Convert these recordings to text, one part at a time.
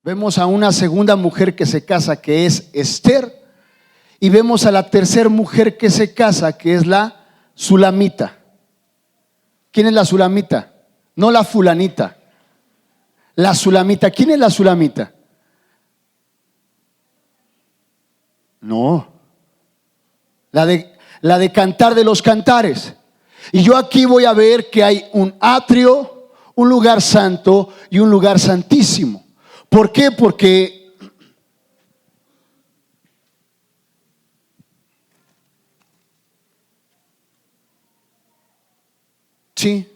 Vemos a una segunda mujer que se casa, que es Esther, y vemos a la tercera mujer que se casa, que es la Sulamita. ¿Quién es la Sulamita? No la fulanita, la Sulamita. ¿Quién es la Sulamita? No, la de Cantar de los Cantares. Y yo aquí voy a ver que hay un atrio, un lugar santo y un lugar santísimo. ¿Por qué? Porque si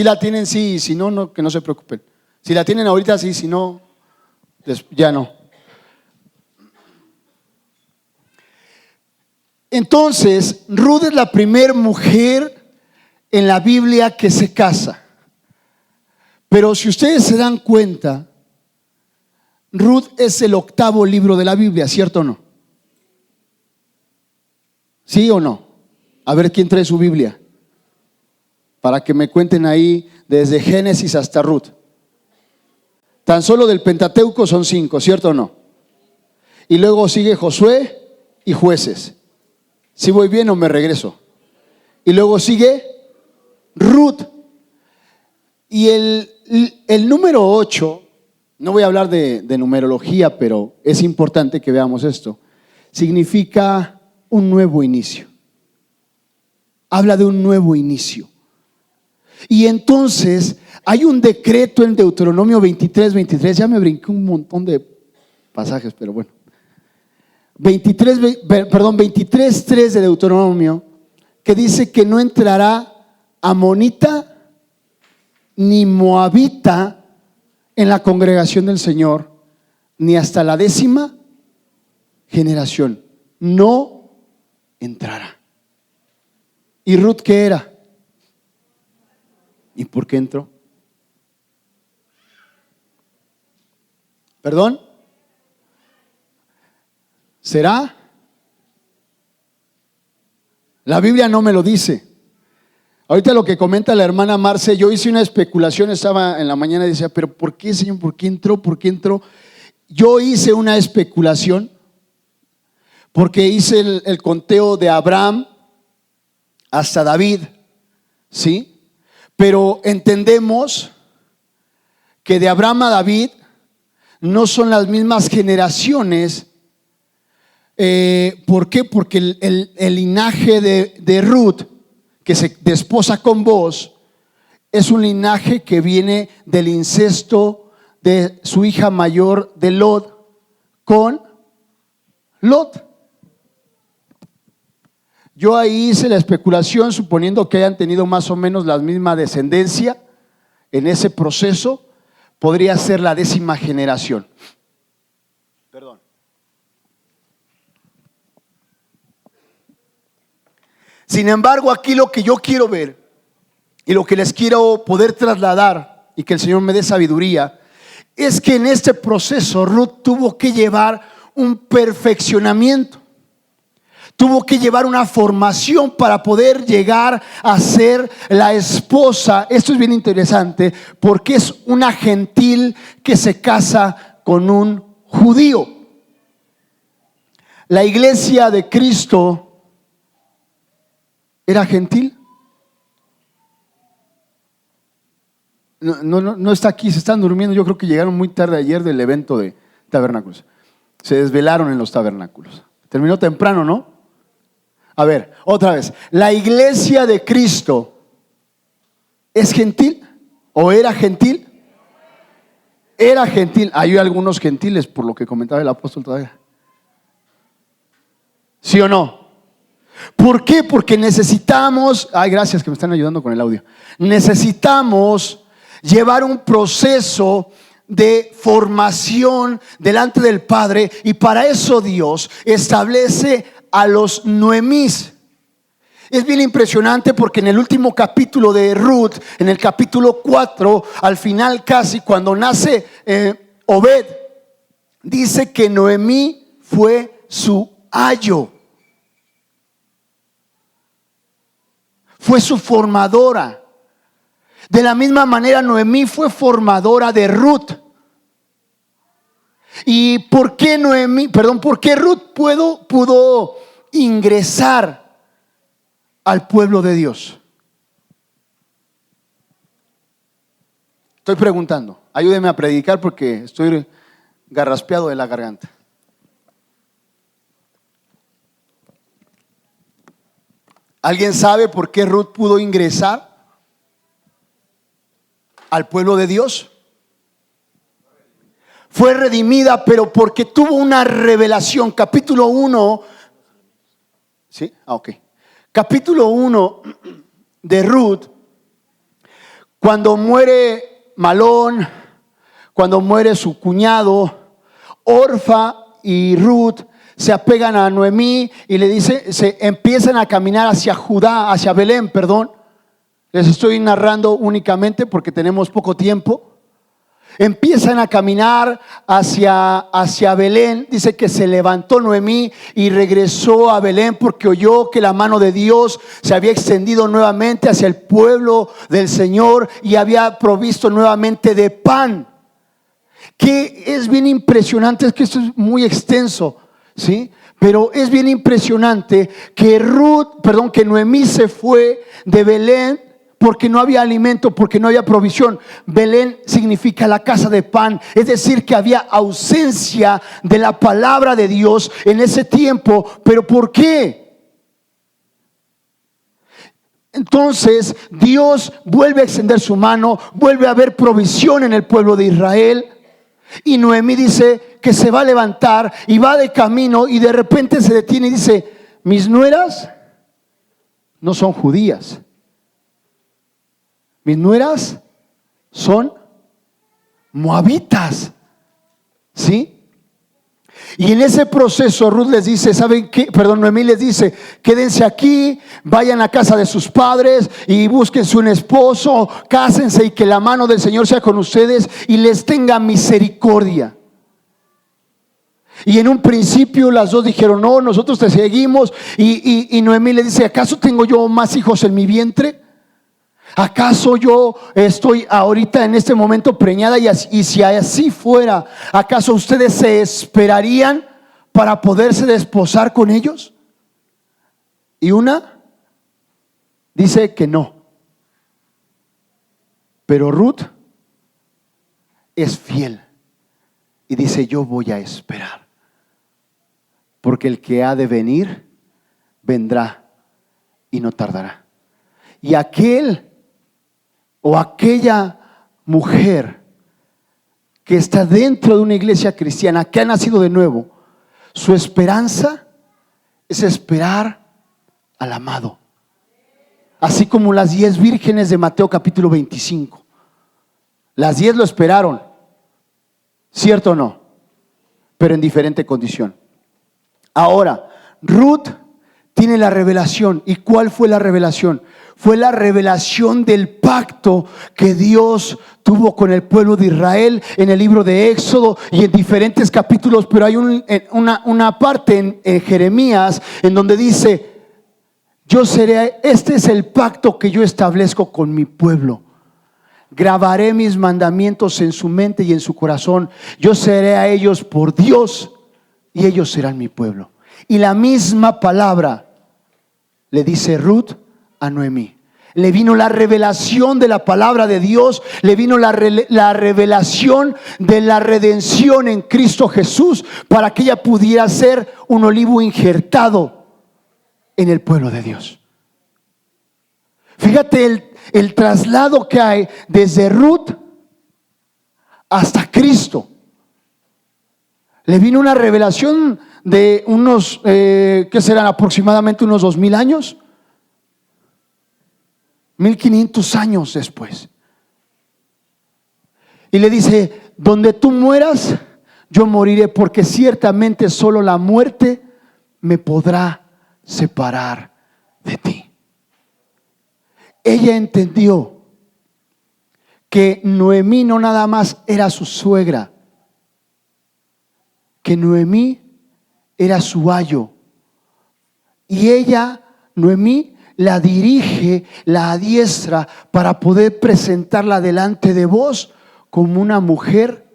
la tienen, sí, y si no, no, que no se preocupen. Si la tienen ahorita, sí, si no, ya no. Entonces, Ruth es la primera mujer en la Biblia que se casa. Pero si ustedes se dan cuenta, Ruth es el 8º libro de la Biblia, ¿cierto o no? ¿Sí o no? A ver quién trae su Biblia, para que me cuenten ahí desde Génesis hasta Ruth. Tan solo del Pentateuco son 5, ¿cierto o no? Y luego sigue Josué y Jueces. ¿Sí voy bien o me regreso? Y luego sigue Ruth. Y el número 8, no voy a hablar de numerología, pero es importante que veamos esto. Significa un nuevo inicio. Habla de un nuevo inicio. Y entonces hay un decreto en Deuteronomio 23. Ya me brinqué un montón de pasajes, pero bueno. 23:3 de Deuteronomio, que dice que no entrará amonita ni moabita en la congregación del Señor, ni hasta la 10ª generación. No entrará. ¿Y Ruth qué era? ¿Y por qué entró? ¿Perdón? ¿Será? La Biblia no me lo dice. Ahorita lo que comenta la hermana Marce, yo hice una especulación, estaba en la mañana y decía, pero ¿por qué, Señor? ¿Por qué entró? ¿Por qué entró? Yo hice una especulación porque hice el conteo de Abraham hasta David, ¿sí? Pero entendemos que de Abraham a David no son las mismas generaciones. ¿Por qué? Porque el linaje de Ruth, que se desposa con Booz, es un linaje que viene del incesto de su hija mayor de Lot con Lot. Yo ahí hice la especulación suponiendo que hayan tenido más o menos la misma descendencia en ese proceso. Podría ser la 10ª generación. Perdón. Sin embargo, aquí lo que yo quiero ver y lo que les quiero poder trasladar y que el Señor me dé sabiduría es que en este proceso Ruth tuvo que llevar un perfeccionamiento, tuvo que llevar una formación para poder llegar a ser la esposa. Esto es bien interesante porque es una gentil que se casa con un judío. La iglesia de Cristo ¿era gentil? No está aquí, se están durmiendo. Yo creo que llegaron muy tarde ayer del evento de tabernáculos. Se desvelaron en los tabernáculos. Terminó temprano, ¿no? A ver, otra vez. ¿La iglesia de Cristo es gentil? ¿O era gentil? Era gentil. Hay algunos gentiles, por lo que comentaba el apóstol todavía. ¿Sí o no? ¿Por qué? Porque necesitamos, gracias que me están ayudando con el audio. Necesitamos llevar un proceso de formación delante del Padre, y para eso Dios establece a los Noemís. Es bien impresionante porque en el último capítulo de Ruth, en el capítulo 4, al final casi cuando nace Obed, dice que Noemí fue su ayo. Fue su formadora. De la misma manera Noemí fue formadora de Ruth. ¿Y por qué por qué Ruth pudo ingresar al pueblo de Dios? Estoy preguntando. Ayúdeme a predicar porque estoy garraspeado de la garganta. ¿Alguien sabe por qué Ruth pudo ingresar al pueblo de Dios? Fue redimida, pero porque tuvo una revelación. Capítulo 1. ¿Sí? Ok. Capítulo 1 de Ruth. Cuando muere Malón, cuando muere su cuñado, Orfa y Ruth se apegan a Noemí y le dice, se empiezan a caminar hacia hacia Belén, perdón. Les estoy narrando únicamente porque tenemos poco tiempo. Empiezan a caminar hacia Belén. Dice que se levantó Noemí y regresó a Belén porque oyó que la mano de Dios se había extendido nuevamente hacia el pueblo del Señor y había provisto nuevamente de pan. Que es bien impresionante, es que esto es muy extenso, ¿sí? Pero es bien impresionante que que Noemí se fue de Belén porque no había alimento, porque no había provisión. Belén significa la casa de pan, es decir, que había ausencia de la palabra de Dios en ese tiempo. ¿Pero por qué? Entonces Dios vuelve a extender su mano, vuelve a haber provisión en el pueblo de Israel. Y Noemí dice que se va a levantar y va de camino y de repente se detiene y dice, mis nueras no son judías. Mis nueras son moabitas. ¿Sí? Y en ese proceso Ruth les dice, ¿saben qué? Noemí les dice, quédense aquí, vayan a casa de sus padres y búsquense un esposo, cásense y que la mano del Señor sea con ustedes y les tenga misericordia. Y en un principio las dos dijeron, no, nosotros te seguimos. Y Noemí le dice, ¿acaso tengo yo más hijos en mi vientre? ¿Acaso yo estoy ahorita en este momento preñada? Y si así fuera, ¿acaso ustedes se esperarían para poderse desposar con ellos? Y una dice que no. Pero Ruth es fiel y dice, yo voy a esperar, porque el que ha de venir vendrá y no tardará. Y aquel o aquella mujer que está dentro de una iglesia cristiana, que ha nacido de nuevo, su esperanza es esperar al amado. Así como las 10 vírgenes de Mateo capítulo 25. Las 10 lo esperaron, ¿cierto o no? Pero en diferente condición. Ahora, Ruth tiene la revelación. ¿Y cuál fue la revelación? Fue la revelación del pacto que Dios tuvo con el pueblo de Israel en el libro de Éxodo y en diferentes capítulos. Pero hay una parte en Jeremías en donde dice, este es el pacto que yo establezco con mi pueblo. Grabaré mis mandamientos en su mente y en su corazón. Yo seré a ellos por Dios y ellos serán mi pueblo. Y la misma palabra le dice Ruth a Noemí. Le vino la revelación de la palabra de Dios, le vino la revelación de la redención en Cristo Jesús para que ella pudiera ser un olivo injertado en el pueblo de Dios. Fíjate el traslado que hay desde Ruth hasta Cristo. Le vino una revelación de unos, ¿qué serán? Aproximadamente unos 2000 años. 1500 años después. Y le dice, donde tú mueras, yo moriré, porque ciertamente solo la muerte me podrá separar de ti. Ella entendió que Noemí no nada más era su suegra, que Noemí era su ayo. Y ella, Noemí, la dirige, la adiestra para poder presentarla delante de vos como una mujer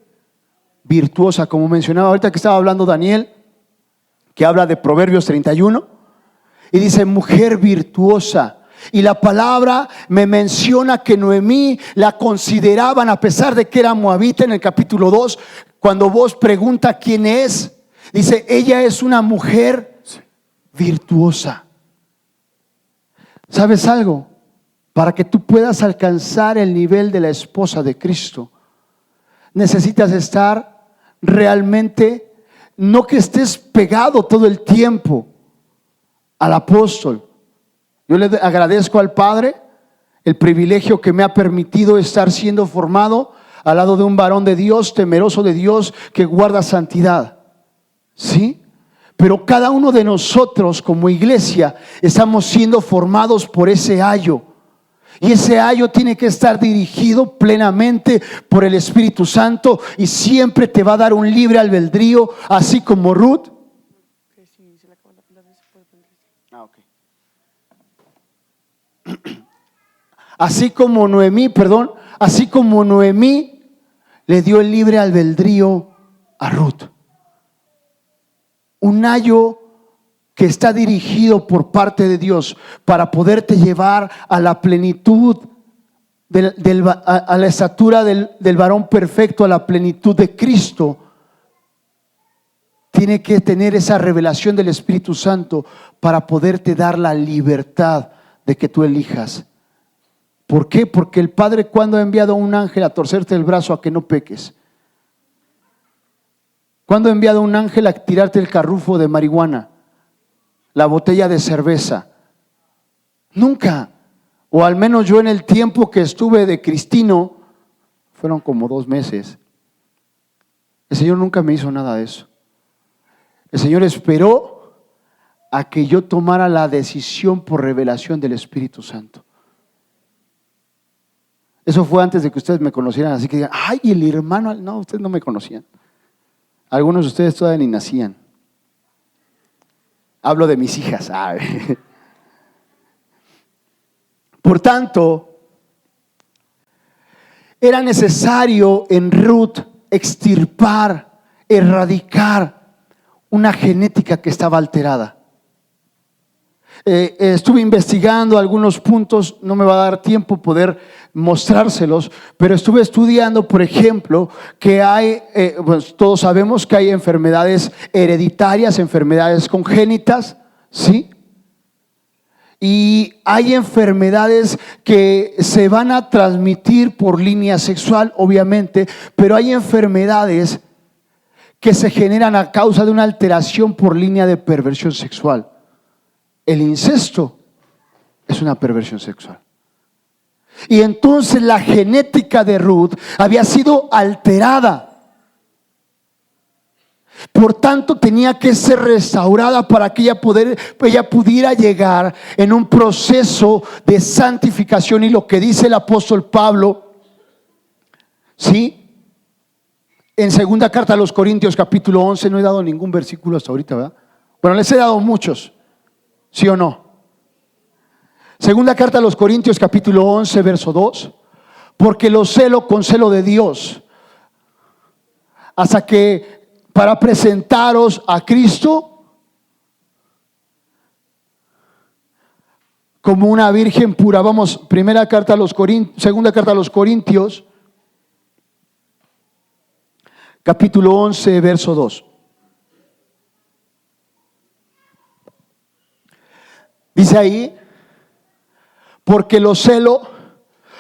virtuosa, como mencionaba ahorita que estaba hablando Daniel, que habla de Proverbios 31, y dice mujer virtuosa. Y la palabra me menciona que Noemí la consideraban, a pesar de que era moabita, en el capítulo 2, cuando vos pregunta quién es, dice, ella es una mujer virtuosa. ¿Sabes algo? Para que tú puedas alcanzar el nivel de la esposa de Cristo, necesitas estar realmente, no que estés pegado todo el tiempo al apóstol. Yo le agradezco al Padre el privilegio que me ha permitido estar siendo formado al lado de un varón de Dios, temeroso de Dios, que guarda santidad. ¿Sí? Pero cada uno de nosotros como iglesia estamos siendo formados por ese ayo. Y ese ayo tiene que estar dirigido plenamente por el Espíritu Santo y siempre te va a dar un libre albedrío, así como Ruth. Así como Noemí le dio el libre albedrío a Ruth. Un ayo que está dirigido por parte de Dios para poderte llevar a la plenitud, a la estatura del varón perfecto, a la plenitud de Cristo. Tiene que tener esa revelación del Espíritu Santo para poderte dar la libertad de que tú elijas. ¿Por qué? Porque el Padre, cuando ha enviado a un ángel a torcerte el brazo a que no peques? ¿Cuándo ha enviado a un ángel a tirarte el carrufo de marihuana, la botella de cerveza? Nunca. O al menos yo, en el tiempo que estuve de cristino, fueron como 2 meses, el Señor nunca me hizo nada de eso. El Señor esperó a que yo tomara la decisión por revelación del Espíritu Santo. Eso fue antes de que ustedes me conocieran, así que digan, ay, el hermano, no, ustedes no me conocían. Algunos de ustedes todavía ni nacían. Hablo de mis hijas, ¿sabe? Por tanto, era necesario en Ruth extirpar, erradicar una genética que estaba alterada. Estuve investigando algunos puntos, no me va a dar tiempo poder mostrárselos, pero estuve estudiando, por ejemplo, que hay, pues todos sabemos que hay enfermedades hereditarias, enfermedades congénitas, ¿sí? Y hay enfermedades que se van a transmitir por línea sexual, obviamente, pero hay enfermedades que se generan a causa de una alteración por línea de perversión sexual. El incesto es una perversión sexual. Y entonces la genética de Ruth había sido alterada. Por tanto, tenía que ser restaurada para que ella pudiera llegar en un proceso de santificación. Y lo que dice el apóstol Pablo, ¿sí? En segunda carta a los Corintios, capítulo 11, no he dado ningún versículo hasta ahorita, ¿verdad? Bueno, les he dado muchos. ¿Sí o no? Segunda carta a los Corintios, capítulo 11, verso 2. Porque lo celo con celo de Dios, hasta que para presentaros a Cristo como una virgen pura. Vamos, segunda carta a los Corintios, capítulo 11, verso 2. Dice ahí, porque los celo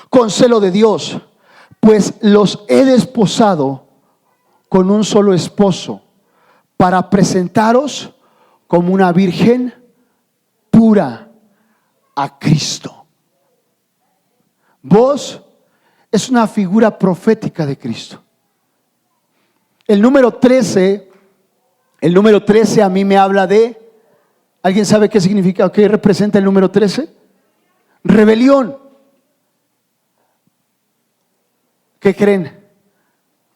con celo de Dios, pues los he desposado con un solo esposo, para presentaros como una virgen pura a Cristo. Vos es una figura profética de Cristo. El número 13 a mí me habla de, ¿alguien sabe qué significa, qué representa el número 13? Rebelión. ¿Qué creen?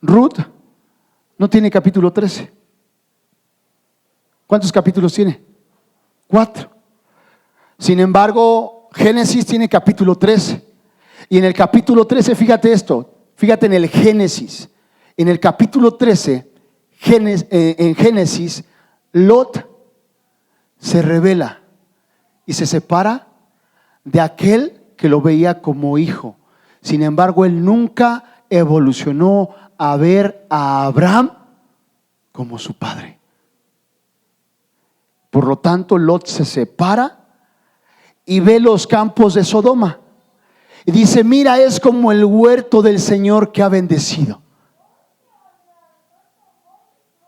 Ruth no tiene capítulo 13. ¿Cuántos capítulos tiene? 4. Sin embargo, Génesis tiene capítulo 13. Y en el capítulo 13, fíjate esto, fíjate en el Génesis. en el capítulo 13, en Génesis, Lot se rebela y se separa de aquel que lo veía como hijo. Sin embargo, él nunca evolucionó a ver a Abraham como su padre. Por lo tanto, Lot se separa y ve los campos de Sodoma y dice: mira, es como el huerto del Señor que ha bendecido.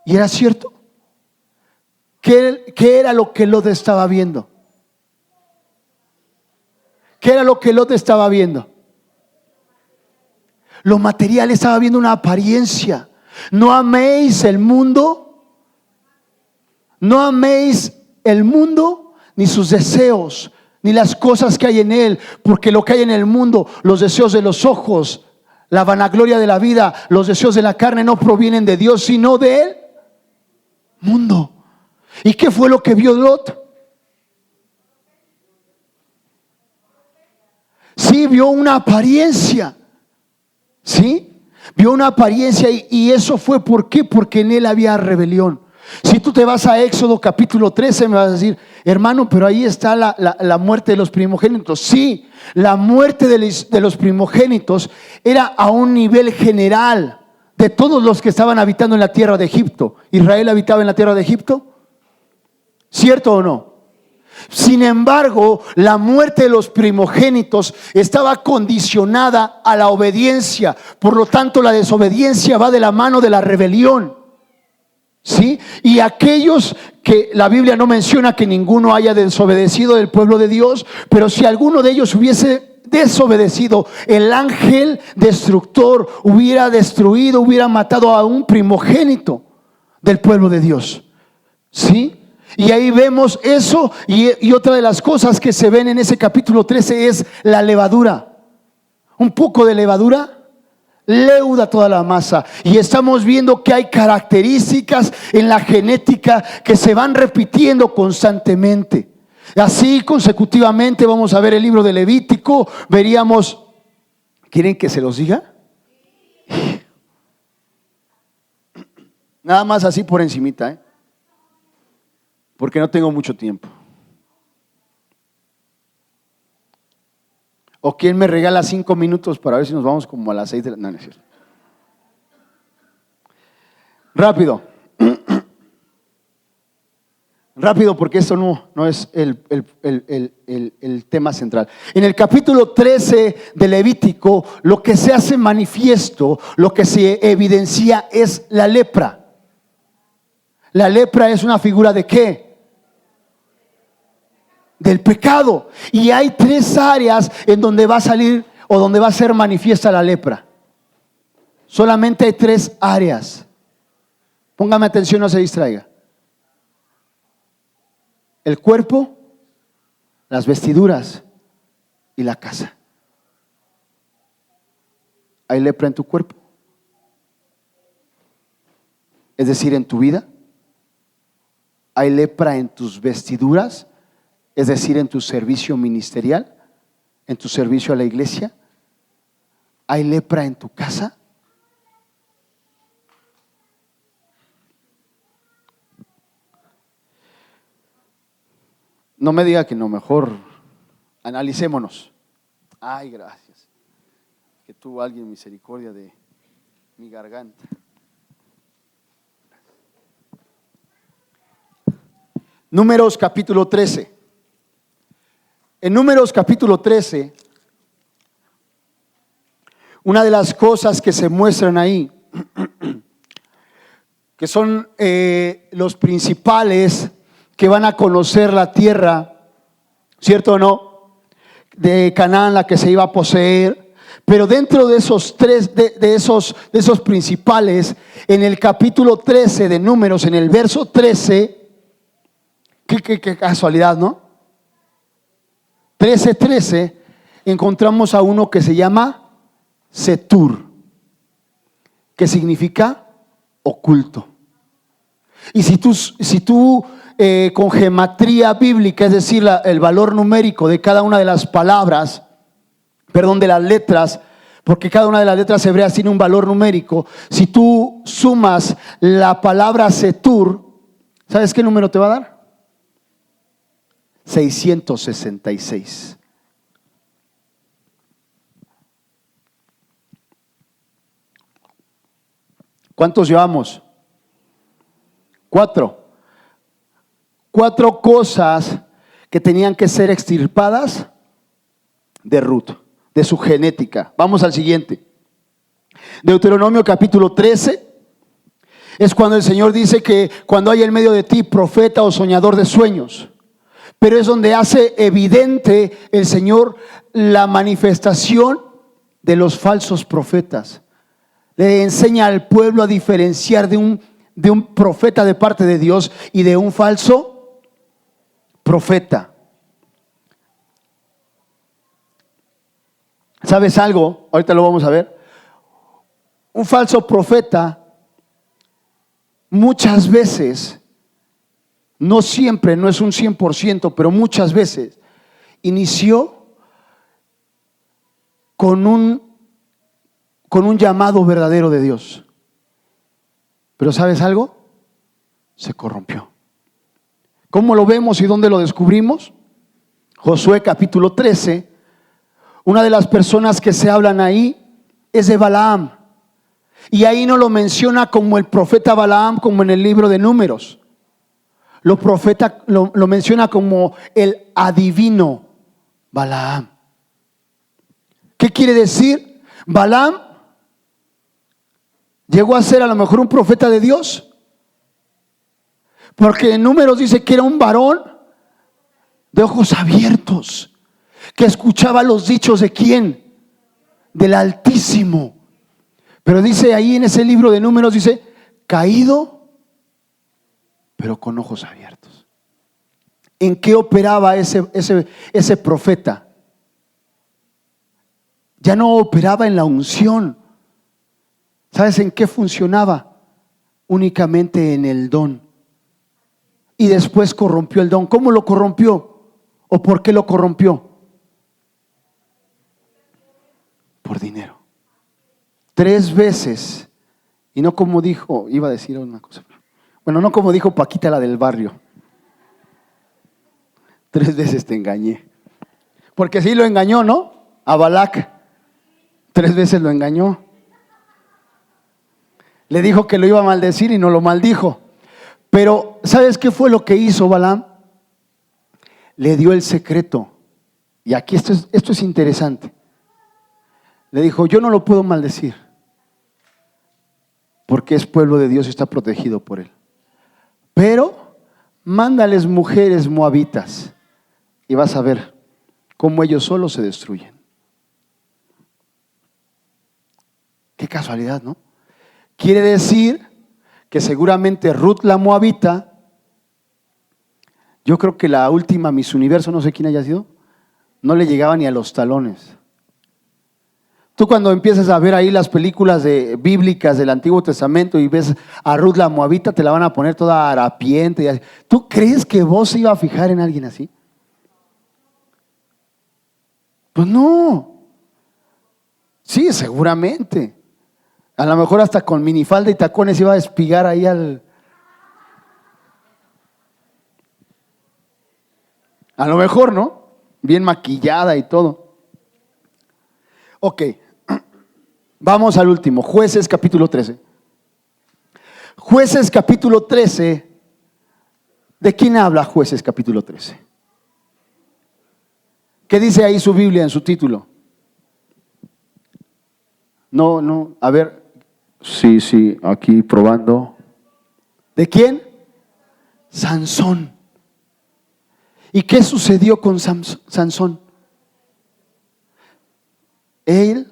Y era cierto. ¿Qué era lo que Lot estaba viendo? ¿Qué era lo que Lot estaba viendo? Lo material, estaba viendo una apariencia. No améis el mundo, no améis el mundo ni sus deseos, ni las cosas que hay en él, porque lo que hay en el mundo, los deseos de los ojos, la vanagloria de la vida, los deseos de la carne, no provienen de Dios, sino del mundo. ¿Y qué fue lo que vio Lot? Sí, vio una apariencia. ¿Sí? Vio una apariencia y eso fue ¿por qué? Porque en él había rebelión. Si tú te vas a Éxodo capítulo 13, me vas a decir: hermano, pero ahí está la muerte de los primogénitos. Sí, la muerte de los primogénitos era a un nivel general de todos los que estaban habitando en la tierra de Egipto. ¿Israel habitaba en la tierra de Egipto? ¿Cierto o no? Sin embargo, la muerte de los primogénitos estaba condicionada a la obediencia. Por lo tanto, la desobediencia va de la mano de la rebelión. ¿Sí? Y aquellos que la Biblia no menciona que ninguno haya desobedecido del pueblo de Dios, pero si alguno de ellos hubiese desobedecido, el ángel destructor hubiera destruido, hubiera matado a un primogénito del pueblo de Dios. ¿Sí? Y ahí vemos eso, y otra de las cosas que se ven en ese capítulo 13 es la levadura. Un poco de levadura leuda toda la masa, y estamos viendo que hay características en la genética que se van repitiendo constantemente. Así consecutivamente vamos a ver el libro de Levítico, veríamos. ¿Quieren que se los diga? Nada más así por encimita, porque no tengo mucho tiempo. ¿O quién me regala 5 minutos para ver si nos vamos como a las 6 de la noche? No, no es cierto. Rápido. Rápido, porque esto no es el tema central. En el capítulo 13 de Levítico, lo que se hace manifiesto, lo que se evidencia es la lepra. La lepra es una figura ¿de qué? Del pecado. Y hay 3 áreas en donde va a salir o donde va a ser manifiesta la lepra. Solamente hay 3 áreas. Póngame atención, no se distraiga. El cuerpo, las vestiduras y la casa. ¿Hay lepra en tu cuerpo? Es decir, en tu vida. ¿Hay lepra en tus vestiduras? Es decir, en tu servicio ministerial, en tu servicio a la iglesia. ¿Hay lepra en tu casa? No me diga que no, mejor analicémonos. Ay, gracias. Que tuvo alguien misericordia de mi garganta. Números capítulo 13. En Números capítulo 13, una de las cosas que se muestran ahí, que son los principales que van a conocer la tierra, ¿cierto o no? De Canaán, la que se iba a poseer. Pero dentro de esos de esos principales, en el capítulo 13 de Números, en el verso 13, qué casualidad, ¿no? 13:13, encontramos a uno que se llama Setur, que significa oculto. Y si tú con gematría bíblica, es decir, el valor numérico de cada una de las palabras, de las letras, porque cada una de las letras hebreas tiene un valor numérico. Si tú sumas la palabra Setur, ¿sabes qué número te va a dar? 666. ¿Cuántos llevamos? 4. 4 cosas que tenían que ser extirpadas de Ruth, de su genética. Vamos al siguiente. Deuteronomio capítulo 13. Es cuando el Señor dice que cuando hay en medio de ti profeta o soñador de sueños. Pero es donde hace evidente el Señor la manifestación de los falsos profetas. Le enseña al pueblo a diferenciar de un profeta de parte de Dios y de un falso profeta. ¿Sabes algo? Ahorita lo vamos a ver. Un falso profeta muchas veces, no siempre, no es un 100%, pero muchas veces inició con un llamado verdadero de Dios. Pero ¿sabes algo? Se corrompió. ¿Cómo lo vemos y dónde lo descubrimos? Josué capítulo 13. Una de las personas que se hablan ahí es de Balaam. Y ahí no lo menciona como el profeta Balaam, como en el libro de Números. Lo menciona como el adivino Balaam. ¿Qué quiere decir? Balaam llegó a ser a lo mejor un profeta de Dios, porque en Números dice que era un varón de ojos abiertos, que escuchaba los dichos de ¿quién? Del Altísimo. Pero dice ahí en ese libro de Números, dice, caído, pero con ojos abiertos. ¿En qué operaba ese profeta? Ya no operaba en la unción. ¿Sabes en qué funcionaba? Únicamente en el don. Y después corrompió el don. ¿Cómo lo corrompió? ¿O por qué lo corrompió? Por dinero. 3 veces. Y no como dijo, iba a decir una cosa. Bueno, no como dijo Paquita, la del barrio. 3 veces te engañé. Porque sí lo engañó, ¿no? A Balac. 3 veces lo engañó. Le dijo que lo iba a maldecir y no lo maldijo. Pero ¿sabes qué fue lo que hizo Balaam? Le dio el secreto. Y aquí esto es interesante. Le dijo, yo no lo puedo maldecir, porque es pueblo de Dios y está protegido por él. Pero mándales mujeres moabitas y vas a ver cómo ellos solos se destruyen. Qué casualidad, ¿no? Quiere decir que seguramente Ruth la moabita, yo creo que la última Miss Universo, no sé quién haya sido, no le llegaba ni a los talones. Tú cuando empiezas a ver ahí las películas bíblicas del Antiguo Testamento y ves a Ruth la moabita, te la van a poner toda harapiente. ¿Tú crees que vos se iba a fijar en alguien así? Pues no. Sí, seguramente. A lo mejor hasta con minifalda y tacones iba a espigar ahí al... A lo mejor, ¿no? Bien maquillada y todo. Ok. Vamos al último, Jueces capítulo 13. Jueces capítulo 13. ¿De quién habla Jueces capítulo 13? ¿Qué dice ahí su Biblia en su título? No, a ver. Sí, aquí probando. ¿De quién? Sansón. ¿Y qué sucedió con Sansón? Él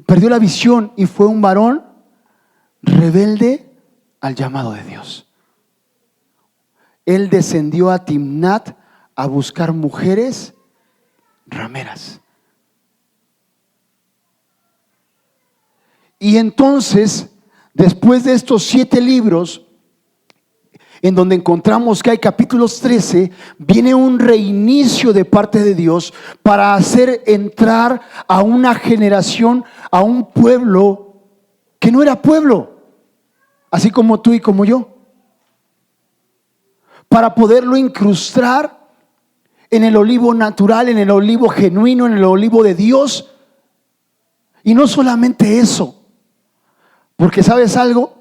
perdió la visión y fue un varón rebelde al llamado de Dios. Él descendió a Timnat a buscar mujeres rameras. Y entonces, después de estos 7 libros, en donde encontramos que hay capítulos 13, viene un reinicio de parte de Dios para hacer entrar a una generación, a un pueblo que no era pueblo, así como tú y como yo, para poderlo incrustar en el olivo natural, en el olivo genuino, en el olivo de Dios. Y no solamente eso, porque ¿sabes algo?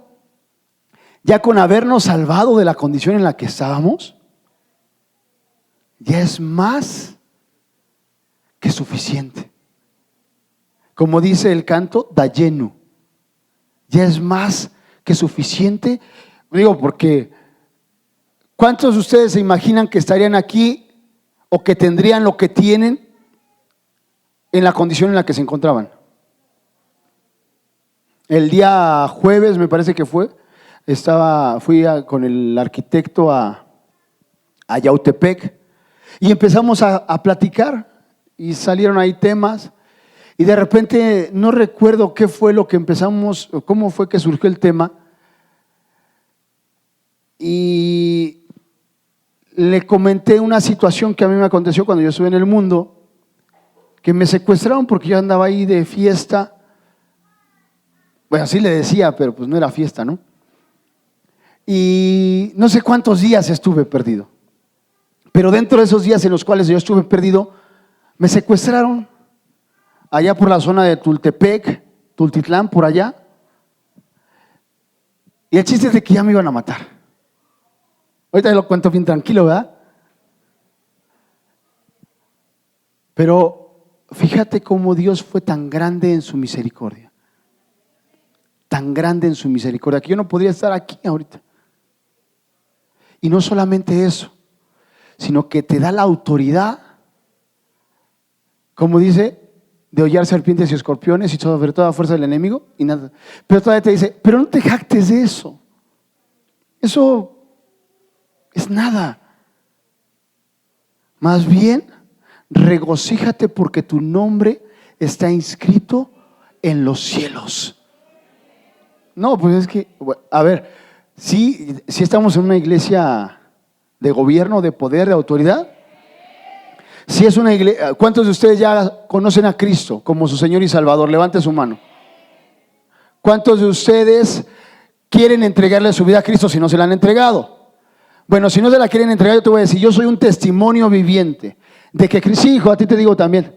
Ya con habernos salvado de la condición en la que estábamos, ya es más que suficiente. Como dice el canto, dayenu, ya es más que suficiente. Digo, porque ¿cuántos de ustedes se imaginan que estarían aquí o que tendrían lo que tienen en la condición en la que se encontraban? El día jueves, me parece que fui con el arquitecto a Yautepec y empezamos a platicar y salieron ahí temas y de repente no recuerdo qué fue lo que empezamos, o cómo fue que surgió el tema, y le comenté una situación que a mí me aconteció cuando yo estuve en el mundo, que me secuestraron porque yo andaba ahí de fiesta. Bueno, así le decía, pero pues no era fiesta, ¿no? Y no sé cuántos días estuve perdido. Pero dentro de esos días en los cuales yo estuve perdido, me secuestraron allá por la zona de Tultepec, Tultitlán, por allá. Y el chiste es de que ya me iban a matar. Ahorita lo cuento bien tranquilo, ¿verdad? Pero fíjate cómo Dios fue tan grande en su misericordia. Tan grande en su misericordia, que yo no podría estar aquí ahorita. Y no solamente eso, sino que te da la autoridad, como dice, de hollar serpientes y escorpiones y sobre toda fuerza del enemigo y nada. Pero todavía te dice, pero no te jactes de eso. Eso es nada. Más bien, regocíjate porque tu nombre está inscrito en los cielos. No, pues es que, a ver, sí estamos en una iglesia de gobierno, de poder, de autoridad. Sí es una iglesia. ¿Cuántos de ustedes ya conocen a Cristo como su Señor y Salvador? Levante su mano. ¿Cuántos de ustedes quieren entregarle su vida a Cristo si no se la han entregado? Bueno, si no se la quieren entregar, yo te voy a decir, yo soy un testimonio viviente de que Cristo, sí, hijo, a ti te digo también,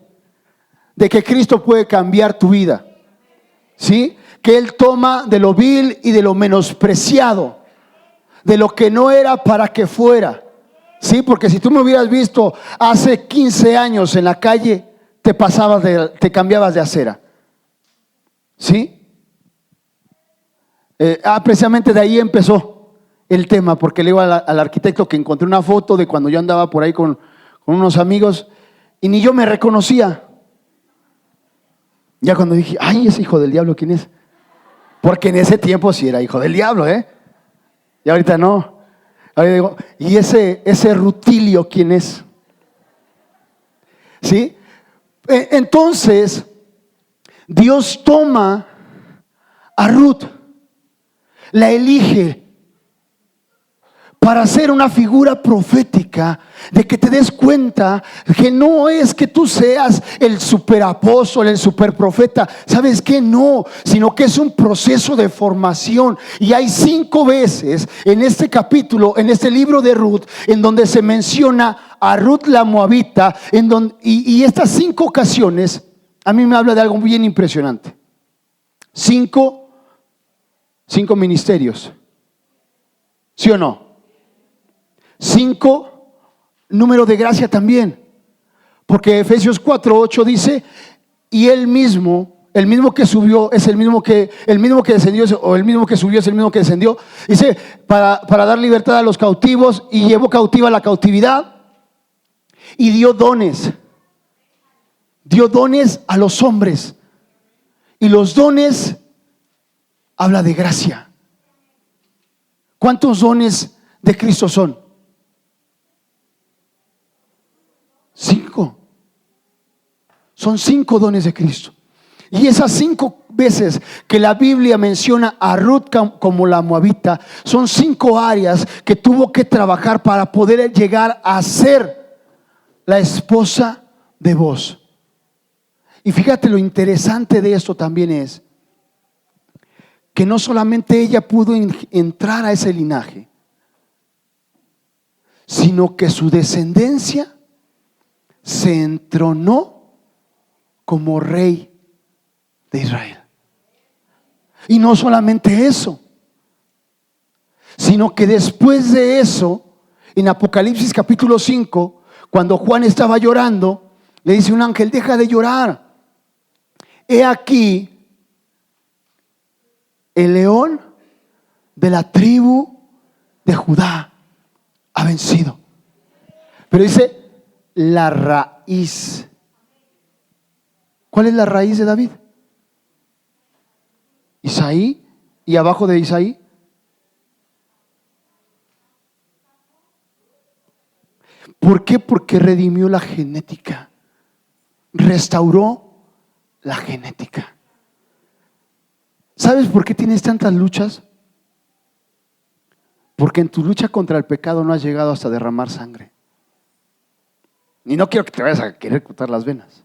de que Cristo puede cambiar tu vida. ¿Sí? Que Él toma de lo vil y de lo menospreciado, de lo que no era para que fuera. Sí, porque si tú me hubieras visto hace 15 años en la calle, te cambiabas de acera. ¿Sí? Precisamente de ahí empezó el tema, porque le digo al arquitecto que encontré una foto de cuando yo andaba por ahí con unos amigos y ni yo me reconocía. Ya cuando dije, ay, ese hijo del diablo, ¿quién es? Porque en ese tiempo sí era hijo del diablo, ¿eh? Y ahorita no. Ahora digo, ¿y ese Rutilio quién es? ¿Sí? Entonces, Dios toma a Ruth, la elige para ser una figura profética, de que te des cuenta que no es que tú seas el superapóstol, el superprofeta, ¿sabes qué? No, sino que es un proceso de formación. Y hay 5 veces en este capítulo, en este libro de Ruth, en donde se menciona a Ruth la Moabita, y estas 5 ocasiones a mí me habla de algo bien impresionante. 5 ministerios, ¿sí o no? 5, número de gracia también, porque Efesios 4:8 dice, y el mismo que subió es el mismo que descendió, o el mismo que subió es el mismo que descendió, dice, para dar libertad a los cautivos, y llevó cautiva la cautividad, y dio dones a los hombres, y los dones habla de gracia. ¿Cuántos dones de Cristo son? 5. Son 5 dones de Cristo. Y esas 5 veces que la Biblia menciona a Ruth como la moabita, son 5 áreas que tuvo que trabajar para poder llegar a ser la esposa de Boaz. Y fíjate, lo interesante de esto también es que no solamente ella pudo entrar a ese linaje, sino que su descendencia se entronó como rey de Israel. Y no solamente eso, sino que después de eso, en Apocalipsis capítulo 5, cuando Juan estaba llorando, le dice un ángel: deja de llorar, he aquí el león de la tribu de Judá ha vencido. Pero dice la raíz. ¿Cuál es la raíz de David? Isaí. Y abajo de Isaí, ¿por qué? Porque redimió la genética, restauró la genética. ¿Sabes por qué tienes tantas luchas? Porque en tu lucha contra el pecado no has llegado hasta derramar sangre. Y no quiero que te vayas a querer cortar las venas,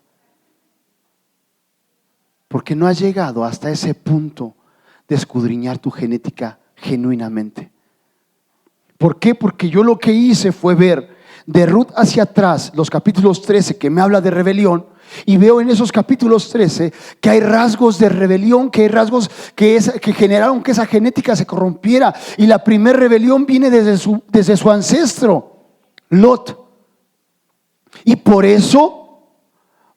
porque no has llegado hasta ese punto de escudriñar tu genética genuinamente. ¿Por qué? Porque yo lo que hice fue ver de Ruth hacia atrás los capítulos 13, que me habla de rebelión, y veo en esos capítulos 13 que hay rasgos de rebelión, que hay rasgos que generaron que esa genética se corrompiera. Y la primera rebelión viene desde su ancestro Lot, y por eso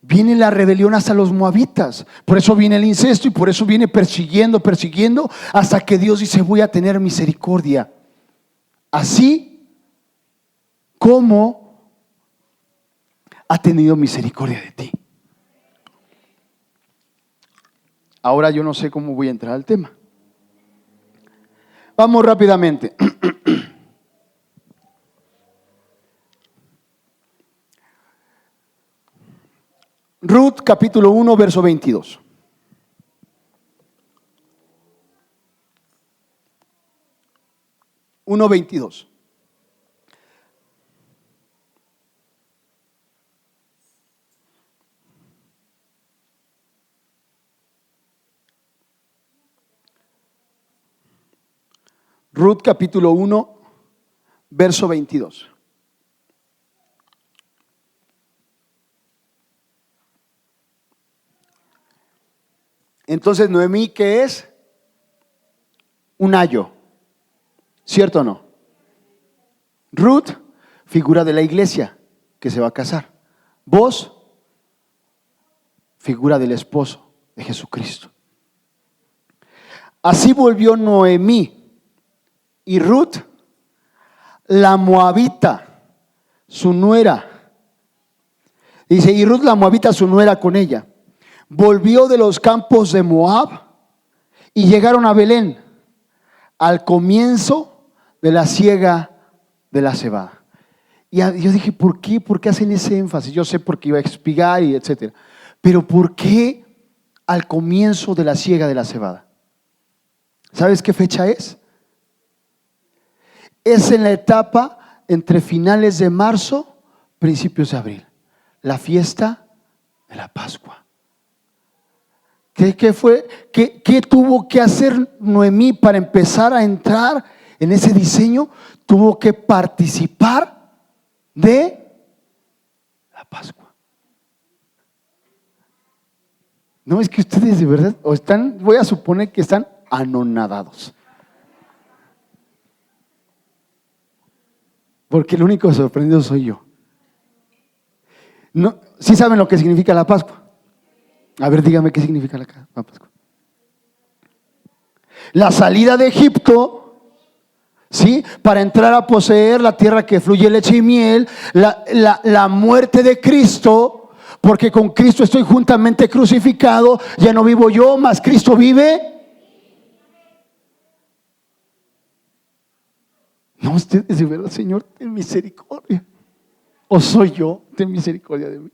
viene la rebelión hasta los moabitas. Por eso viene el incesto, y por eso viene persiguiendo, hasta que Dios dice: voy a tener misericordia, así como ha tenido misericordia de ti. Ahora yo no sé cómo voy a entrar al tema. Vamos rápidamente. Ruth capítulo 1 verso 22. Uno 22. Ruth capítulo 1 verso 22. Entonces Noemí, ¿qué es? Un ayo, ¿cierto o no? Ruth, figura de la iglesia que se va a casar. Boaz, figura del esposo de Jesucristo. Así volvió Noemí y Ruth, la moabita, su nuera. Dice: y Ruth la moabita, su nuera, con ella volvió de los campos de Moab, y llegaron a Belén al comienzo de la siega de la cebada. Y yo dije: ¿por qué? ¿Por qué hacen ese énfasis? Yo sé por qué iba a expiar y etcétera, pero ¿por qué al comienzo de la siega de la cebada? ¿Sabes qué fecha es? Es en la etapa entre finales de marzo, principios de abril, la fiesta de la Pascua. ¿Qué fue? ¿Qué tuvo que hacer Noemí para empezar a entrar en ese diseño? Tuvo que participar de la Pascua. No, es que ustedes de verdad o están, voy a suponer que están anonadados, porque el único sorprendido soy yo. No, ¿sí saben lo que significa la Pascua? A ver, dígame qué significa la Pascua. La salida de Egipto, ¿sí? Para entrar a poseer la tierra que fluye leche y miel. La muerte de Cristo, porque con Cristo estoy juntamente crucificado. Ya no vivo yo, mas Cristo vive. No, ustedes de verdad: Señor, ten misericordia. ¿O soy yo? Ten misericordia de mí.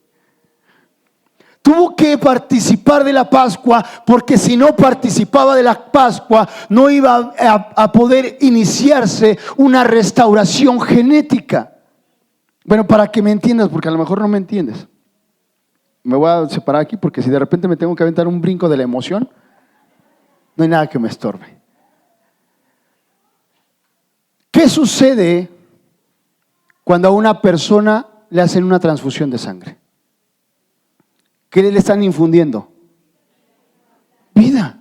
Tuvo que participar de la Pascua, porque si no participaba de la Pascua no iba a poder iniciarse una restauración genética. Bueno, para que me entiendas, porque a lo mejor no me entiendes. Me voy a separar aquí porque si de repente me tengo que aventar un brinco de la emoción, no hay nada que me estorbe. ¿Qué sucede cuando a una persona le hacen una transfusión de sangre? ¿Qué le están infundiendo? Vida.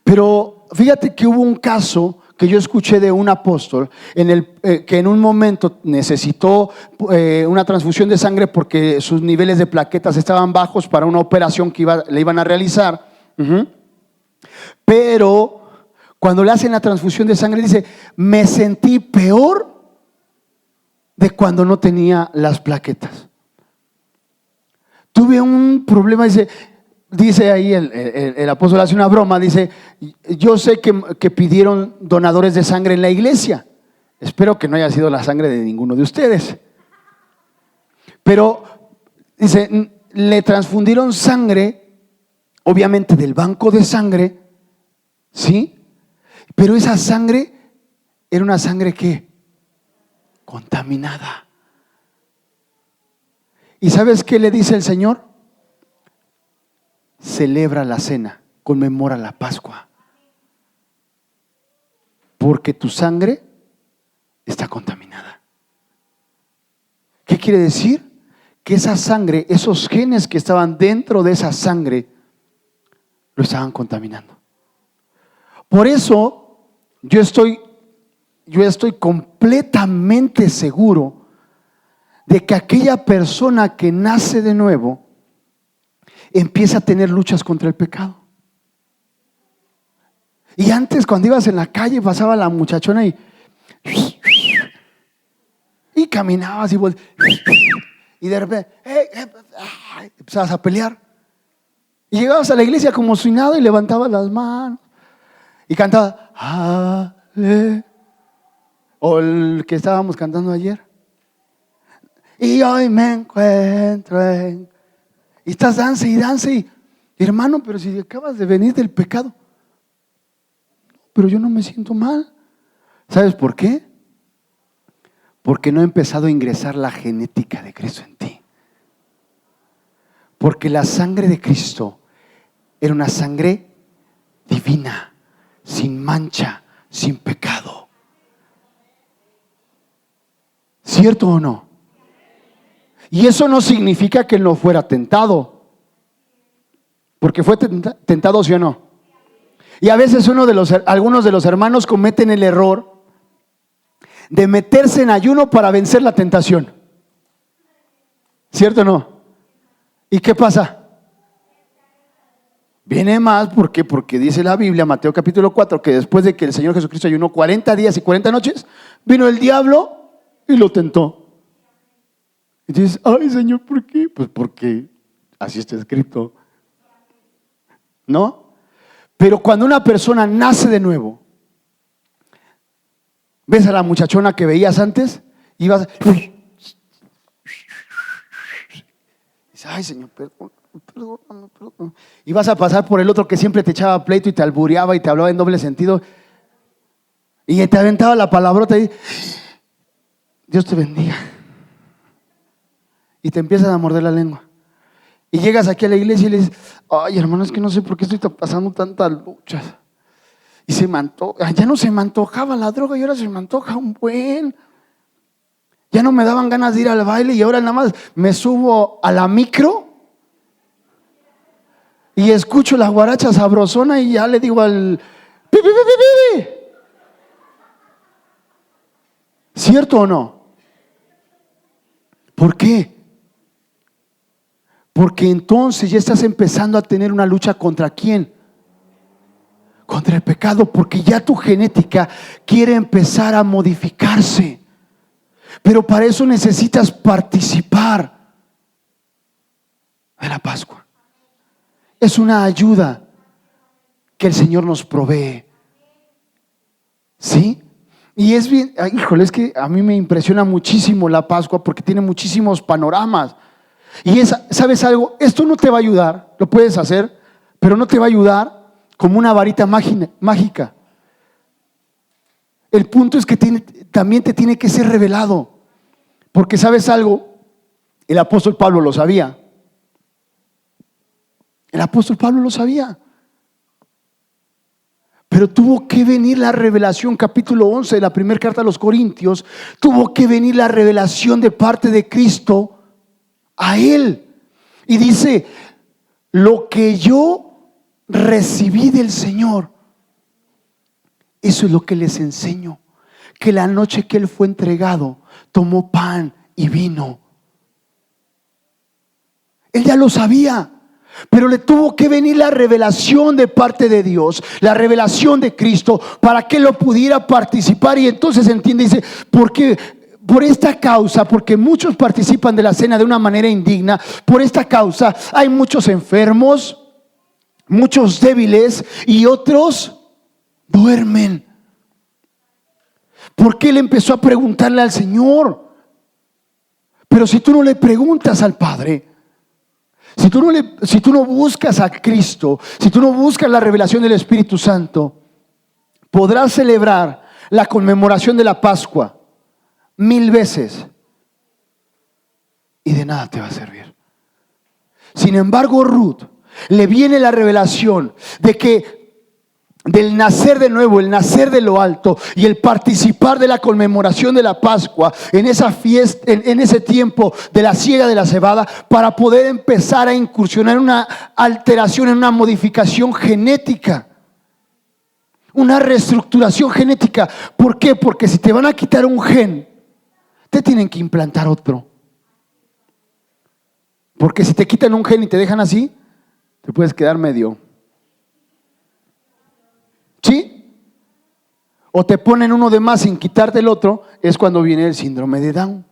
Pero fíjate que hubo un caso que yo escuché de un apóstol que en un momento necesitó una transfusión de sangre porque sus niveles de plaquetas estaban bajos para una operación que le iban a realizar. Pero cuando le hacen la transfusión de sangre dice, me sentí peor de cuando no tenía las plaquetas. Tuve un problema, dice ahí el apóstol, hace una broma, dice, yo sé que pidieron donadores de sangre en la iglesia. Espero que no haya sido la sangre de ninguno de ustedes. Pero, dice, le transfundieron sangre, obviamente del banco de sangre, ¿sí? Pero esa sangre era una sangre ¿qué? Contaminada. ¿Y sabes qué le dice el Señor? Celebra la cena, conmemora la Pascua, porque tu sangre está contaminada. ¿Qué quiere decir? Que esa sangre, esos genes que estaban dentro de esa sangre, lo estaban contaminando. Por eso yo estoy completamente seguro de que aquella persona que nace de nuevo empieza a tener luchas contra el pecado. Y antes, cuando ibas en la calle, pasaba la muchachona y caminabas y de repente empezabas a pelear. Y llegabas a la iglesia como si nada y levantabas las manos y cantabas o el que estábamos cantando ayer. Y hoy me encuentro en... Y estás dance y dance y hermano, pero si acabas de venir del pecado. Pero yo no me siento mal. ¿Sabes por qué? Porque no he empezado a ingresar la genética de Cristo en ti. Porque la sangre de Cristo era una sangre divina, sin mancha, sin pecado. ¿Cierto o no? Y eso no significa que él no fuera tentado, porque fue tentado, ¿sí o no? Y a veces algunos de los hermanos cometen el error de meterse en ayuno para vencer la tentación. ¿Cierto o no? ¿Y qué pasa? Viene más, ¿por qué? Porque dice la Biblia, Mateo capítulo 4, que después de que el Señor Jesucristo ayunó 40 días y 40 noches, vino el diablo y lo tentó. Y dices, ay Señor, ¿por qué? Pues porque así está escrito, ¿no? Pero cuando una persona nace de nuevo, ¿ves a la muchachona que veías antes? Y vas, dices, ay Señor, perdóname. Y vas a pasar por el otro que siempre te echaba pleito y te albureaba y te hablaba en doble sentido y te aventaba la palabrota y Dios te bendiga. Y te empiezas a morder la lengua. Y llegas aquí a la iglesia y le dices, ay hermano, es que no sé por qué estoy pasando tantas luchas. Y ya no se me antojaba la droga y ahora se me antoja un buen. Ya no me daban ganas de ir al baile y ahora nada más me subo a la micro y escucho la guaracha sabrosona y ya le digo al pi, pi, pi, pi, pi. ¿Cierto o no? ¿Por qué? Porque entonces ya estás empezando a tener una lucha contra ¿quién? Contra el pecado, porque ya tu genética quiere empezar a modificarse. Pero para eso necesitas participar de la Pascua. Es una ayuda que el Señor nos provee. ¿Sí? Y es bien, híjole, es que a mí me impresiona muchísimo la Pascua porque tiene muchísimos panoramas. Y ¿sabes algo? Esto no te va a ayudar, lo puedes hacer, pero no te va a ayudar como una varita mágica. El punto es que también te tiene que ser revelado. Porque ¿sabes algo? El apóstol Pablo lo sabía. El apóstol Pablo lo sabía. Pero tuvo que venir la revelación, capítulo 11 de la primera carta a los Corintios, tuvo que venir la revelación de parte de Cristo a él. Y dice, lo que yo recibí del Señor, eso es lo que les enseño, que la noche que él fue entregado, tomó pan y vino. Él ya lo sabía. Pero le tuvo que venir la revelación de parte de Dios, la revelación de Cristo, para que lo pudiera participar. Y entonces entiende, dice, porque por esta causa, porque muchos participan de la cena de una manera indigna, por esta causa hay muchos enfermos, muchos débiles y otros duermen. Porque él empezó a preguntarle al Señor. Pero si tú no le preguntas al Padre, si tú no buscas a Cristo, si tú no buscas la revelación del Espíritu Santo, podrás celebrar la conmemoración de la Pascua 1000 veces y de nada te va a servir. Sin embargo, Ruth le viene la revelación de que del nacer de nuevo, el nacer de lo alto y el participar de la conmemoración de la Pascua en esa fiesta, en ese tiempo de la siega de la cebada, para poder empezar a incursionar en una alteración, en una modificación genética, una reestructuración genética. ¿Por qué? Porque si te van a quitar un gen, te tienen que implantar otro. Porque si te quitan un gen y te dejan así, te puedes quedar medio. ¿Sí? O te ponen uno de más sin quitarte el otro, es cuando viene el síndrome de Down.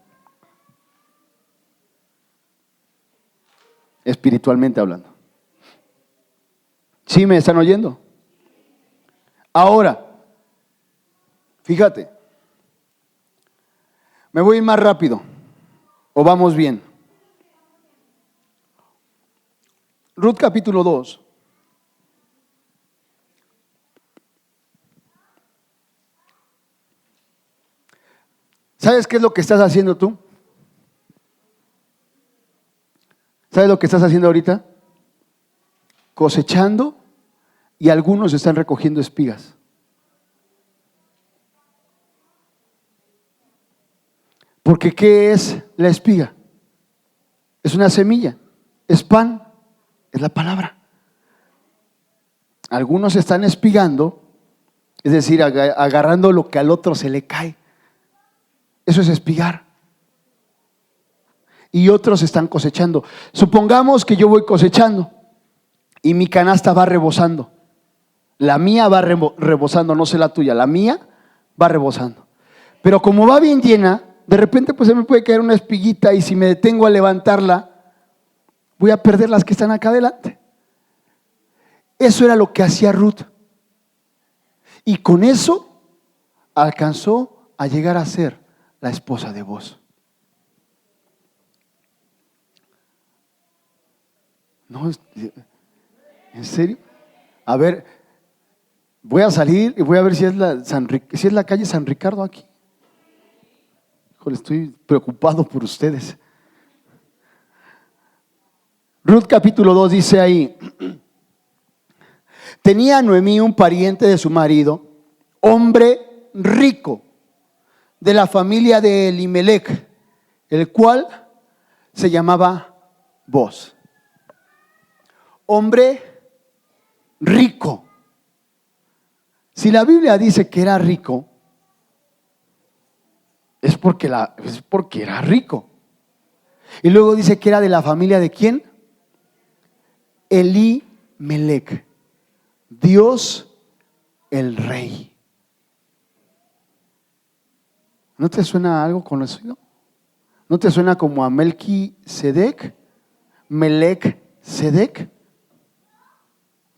Espiritualmente hablando. ¿Sí me están oyendo? Ahora, fíjate, me voy a ir más rápido, o vamos bien. Ruth capítulo 2. ¿Sabes qué es lo que estás haciendo tú? ¿Sabes lo que estás haciendo ahorita? Cosechando, y algunos están recogiendo espigas. Porque ¿qué es la espiga? Es una semilla, es pan, es la palabra. Algunos están espigando, es decir, agarrando lo que al otro se le cae. Eso es espigar. Y otros están cosechando. Supongamos que yo voy cosechando y mi canasta va rebosando. La mía va rebosando, no sé la tuya, la mía va rebosando. Pero como va bien llena, de repente pues se me puede caer una espiguita, y si me detengo a levantarla, voy a perder las que están acá adelante. Eso era lo que hacía Ruth. Y con eso alcanzó a llegar a ser la esposa de Boaz. No, ¿en serio? A ver, voy a salir y voy a ver si es la calle San Ricardo aquí. Híjole, estoy preocupado por ustedes. Ruth capítulo 2 dice ahí: tenía Noemí un pariente de su marido, hombre rico, de la familia de Elimelech, el cual se llamaba Boaz. Hombre rico. Si la Biblia dice que era rico, es porque era rico. Y luego dice que era de la familia de ¿quién? Elimelech, Dios el rey. ¿No te suena algo conocido? ¿No te suena como a Melquisedec? Melec-Sedec.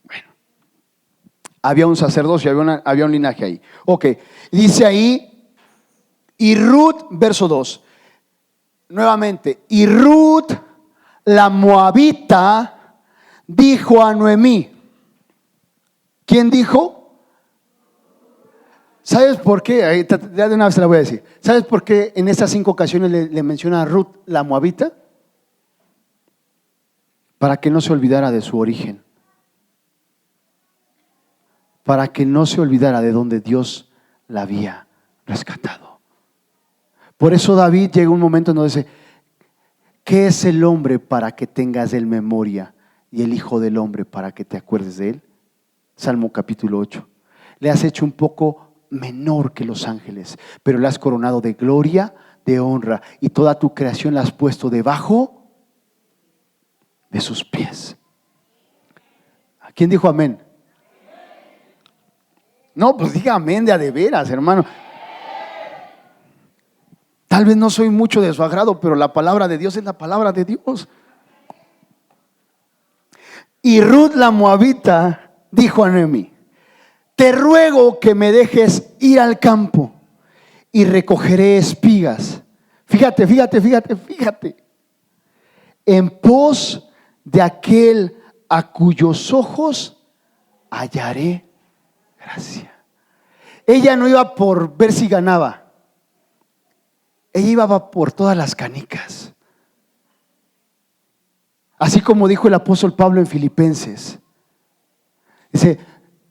Bueno, había un sacerdocio, había un linaje ahí. Ok, dice ahí, y Ruth, verso 2, nuevamente, y Ruth, la moabita dijo a Noemí. ¿Quién dijo? ¿Sabes por qué? Ahí, ya de una vez se la voy a decir. ¿Sabes por qué en estas 5 ocasiones le menciona a Ruth la moabita? Para que no se olvidara de su origen. Para que no se olvidara de donde Dios la había rescatado. Por eso David llega un momento en donde dice: ¿qué es el hombre para que tengas de él memoria, y el hijo del hombre para que te acuerdes de él? Salmo capítulo 8. Le has hecho un poco menor que los ángeles, pero le has coronado de gloria, de honra, y toda tu creación la has puesto debajo de sus pies. ¿Quién dijo amén? No, pues diga amén de a de veras, hermano. Tal vez no soy mucho de su agrado, pero la palabra de Dios es la palabra de Dios. Y Ruth la moabita dijo a Noemí: te ruego que me dejes ir al campo y recogeré espigas. Fíjate, en pos de aquel a cuyos ojos hallaré gracia. Ella no iba por ver si ganaba. Ella iba por todas las canicas. Así como dijo el apóstol Pablo en Filipenses. Dice: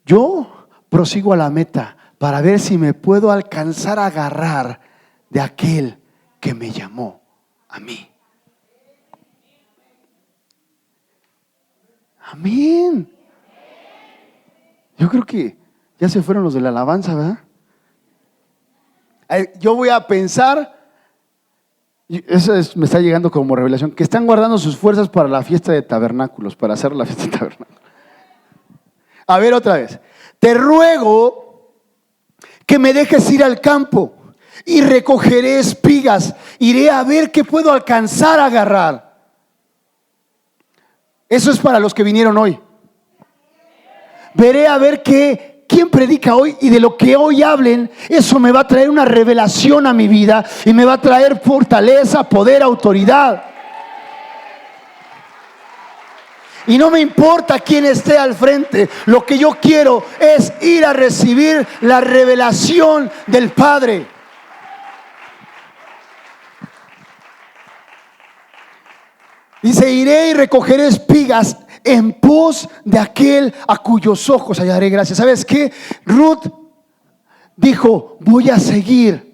yo prosigo a la meta para ver si me puedo alcanzar a agarrar de aquel que me llamó a mí. Amén. Yo creo que ya se fueron los de la alabanza, ¿verdad? Yo voy a pensar, me está llegando como revelación, que están guardando sus fuerzas para la fiesta de tabernáculos, para hacer la fiesta de tabernáculos. A ver otra vez. Te ruego que me dejes ir al campo y recogeré espigas. Iré a ver qué puedo alcanzar a agarrar. Eso es para los que vinieron hoy. Veré a ver quién predica hoy, y de lo que hoy hablen, eso me va a traer una revelación a mi vida y me va a traer fortaleza, poder, autoridad. Y no me importa quién esté al frente, lo que yo quiero es ir a recibir la revelación del Padre. Dice: iré y recogeré espigas en pos de aquel a cuyos ojos hallaré gracia. ¿Sabes qué? Ruth dijo: voy a seguir.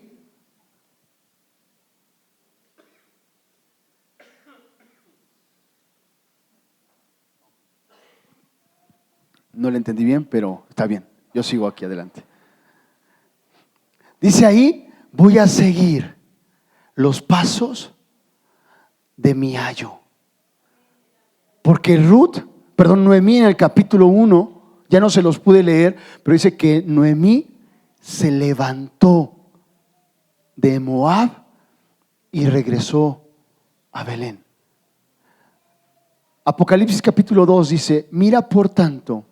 No le entendí bien, pero está bien. Yo sigo aquí adelante. Dice ahí: voy a seguir los pasos de mi ayo. Porque Noemí en el capítulo 1, ya no se los pude leer, pero dice que Noemí se levantó de Moab y regresó a Belén. Apocalipsis capítulo 2 dice: mira por tanto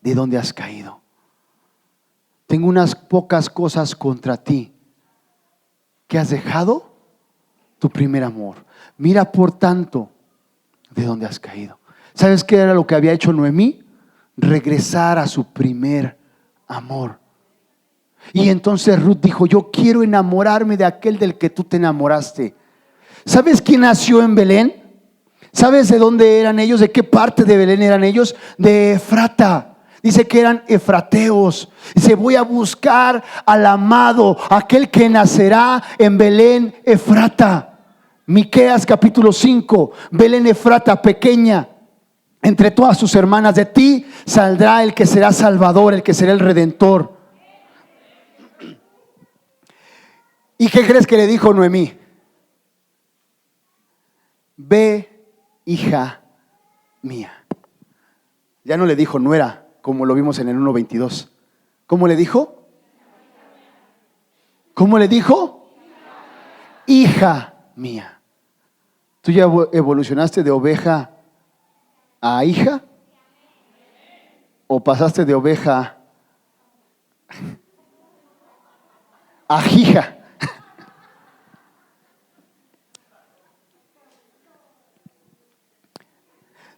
de dónde has caído. Tengo unas pocas cosas contra ti, que has dejado tu primer amor. Mira por tanto de dónde has caído. ¿Sabes qué era lo que había hecho Noemí? Regresar a su primer amor. Y entonces Ruth dijo: yo quiero enamorarme de aquel del que tú te enamoraste. ¿Sabes quién nació en Belén? ¿Sabes de dónde eran ellos? ¿De qué parte de Belén eran ellos? De Efrata. Dice que eran efrateos. Dice: voy a buscar al amado, aquel que nacerá en Belén Efrata. Miqueas capítulo 5. Belén Efrata, pequeña entre todas sus hermanas, de ti saldrá el que será salvador, el que será el redentor. ¿Y qué crees que le dijo Noemí? Ve, hija mía. Ya no le dijo nuera, como lo vimos en el 1:22. ¿Cómo le dijo? ¿Cómo le dijo? Hija mía. ¿Tú ya evolucionaste de oveja a hija? ¿O pasaste de oveja a hija?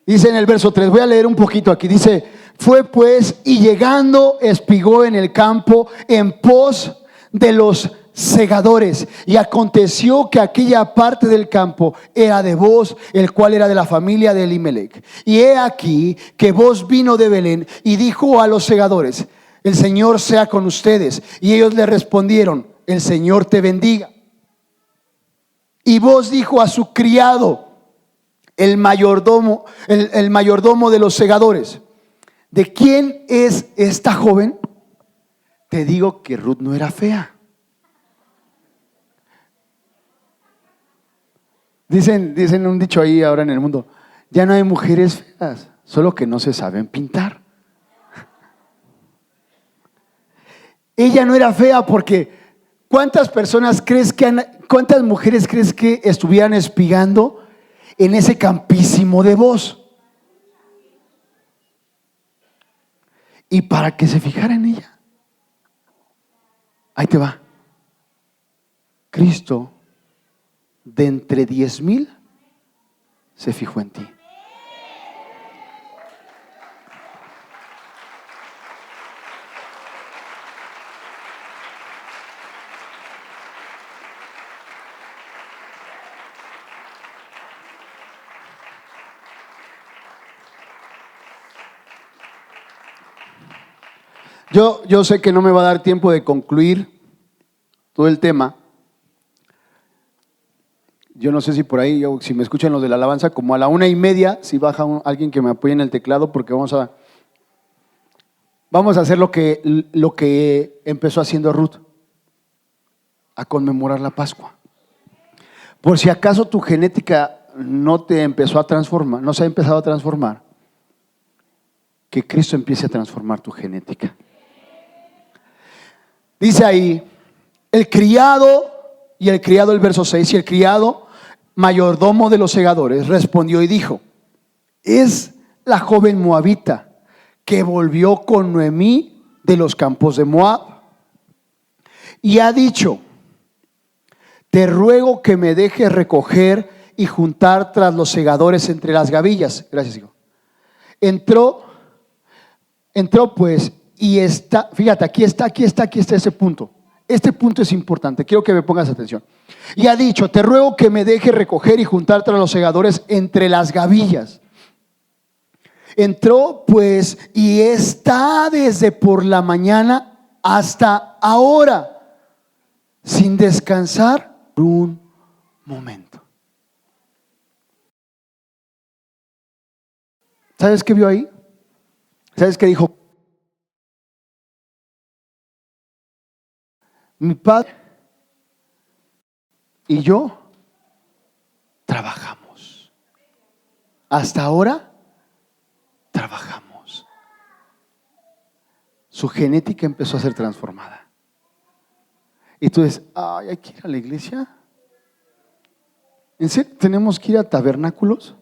Dice en el verso 3, voy a leer un poquito aquí, dice, fue pues y llegando espigó en el campo en pos de los segadores, y aconteció que aquella parte del campo era de Booz, el cual era de la familia de Elimelech. Y he aquí que Booz vino de Belén y dijo a los segadores, el Señor sea con ustedes. Y ellos le respondieron, el Señor te bendiga. Y Booz dijo a su criado, el mayordomo de los segadores, ¿de quién es esta joven? Te digo que Ruth no era fea. Dicen un dicho ahí ahora en el mundo, ya no hay mujeres feas, solo que no se saben pintar. Ella no era fea porque ¿cuántas mujeres crees que estuvieran espigando en ese campísimo de Booz? Y para que se fijara en ella, ahí te va, Cristo de entre 10,000 se fijó en ti. Yo sé que no me va a dar tiempo de concluir todo el tema. Yo no sé si por ahí, si me escuchan los de la alabanza, como a la 1:30, si baja alguien que me apoye en el teclado, porque vamos a hacer lo que empezó haciendo Ruth, a conmemorar la Pascua. Por si acaso tu genética no te empezó a transformar, no se ha empezado a transformar, que Cristo empiece a transformar tu genética. Dice ahí, el criado, el verso 6, y el criado mayordomo de los segadores respondió y dijo, es la joven moabita que volvió con Noemí de los campos de Moab y ha dicho, te ruego que me dejes recoger y juntar tras los segadores entre las gavillas. Gracias, hijo. Entró pues y está, fíjate, aquí está ese punto. Este punto es importante, quiero que me pongas atención. Y ha dicho, te ruego que me deje recoger y juntar tras los segadores entre las gavillas. Entró pues y está desde por la mañana hasta ahora, sin descansar un momento. ¿Sabes qué vio ahí? ¿Sabes qué dijo? Mi padre y yo trabajamos. Hasta ahora trabajamos. Su genética empezó a ser transformada. Y tú dices, ay, hay que ir a la iglesia. ¿En serio tenemos que ir a tabernáculos?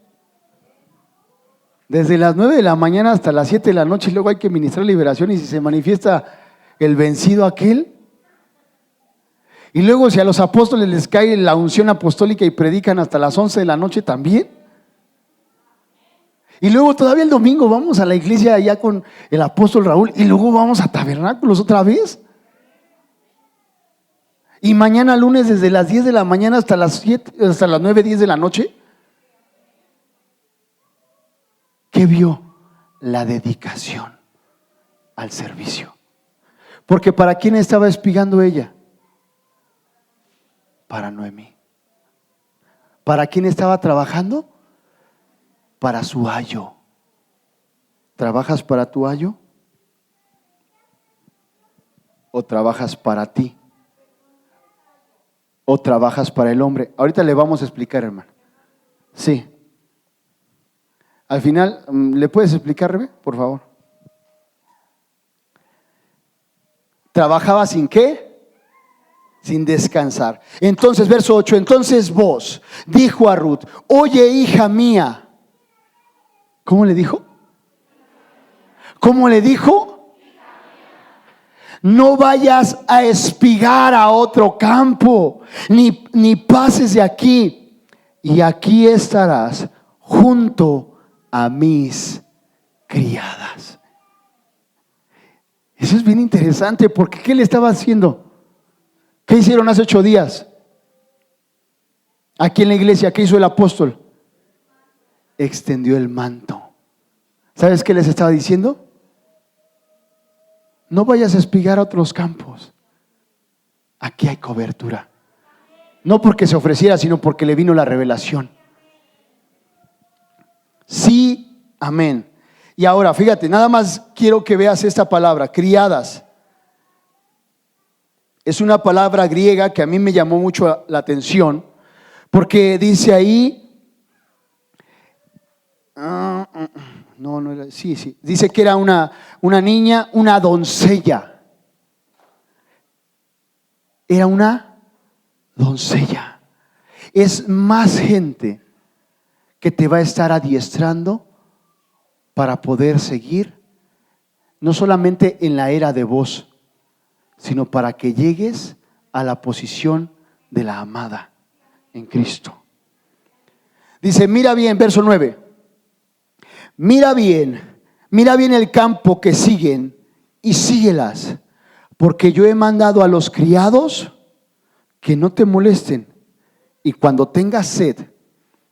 Desde las 9 de la mañana hasta las 7 de la noche y luego hay que ministrar liberación y si se manifiesta el vencido aquel. Y luego si a los apóstoles les cae la unción apostólica y predican hasta las 11 de la noche también. Y luego todavía el domingo vamos a la iglesia allá con el apóstol Raúl y luego vamos a tabernáculos otra vez. Y mañana lunes desde las 10 de la mañana hasta las 9, 10 de la noche. ¿Qué vio? La dedicación al servicio. Porque ¿para quién estaba espigando ella? Para Noemí. ¿Para quién estaba trabajando? Para su ayo. ¿Trabajas para tu ayo? ¿O trabajas para ti? ¿O trabajas para el hombre? Ahorita le vamos a explicar, hermano. Sí. Al final, ¿le puedes explicar, Rebe, por favor? ¿Trabajaba sin qué? Sin descansar. Entonces, verso 8, entonces Booz dijo a Ruth, oye, hija mía. ¿Cómo le dijo? ¿Cómo le dijo? No vayas a espigar a otro campo, ni pases de aquí, y aquí estarás junto a mis criadas. Eso es bien interesante, porque ¿qué le estaba haciendo? ¿Qué hicieron hace 8 días? Aquí en la iglesia, ¿qué hizo el apóstol? Extendió el manto. ¿Sabes qué les estaba diciendo? No vayas a espigar a otros campos. Aquí hay cobertura. No porque se ofreciera, sino porque le vino la revelación. Sí, amén. Y ahora, fíjate, nada más quiero que veas esta palabra, criadas. Es una palabra griega que a mí me llamó mucho la atención, porque dice ahí, dice que era una niña, una doncella. Era una doncella. Es más gente que te va a estar adiestrando para poder seguir, no solamente en la era de voz, sino para que llegues a la posición de la amada en Cristo. Dice, mira bien, verso 9. Mira bien el campo que siguen y síguelas, porque yo he mandado a los criados que no te molesten, y cuando tengas sed,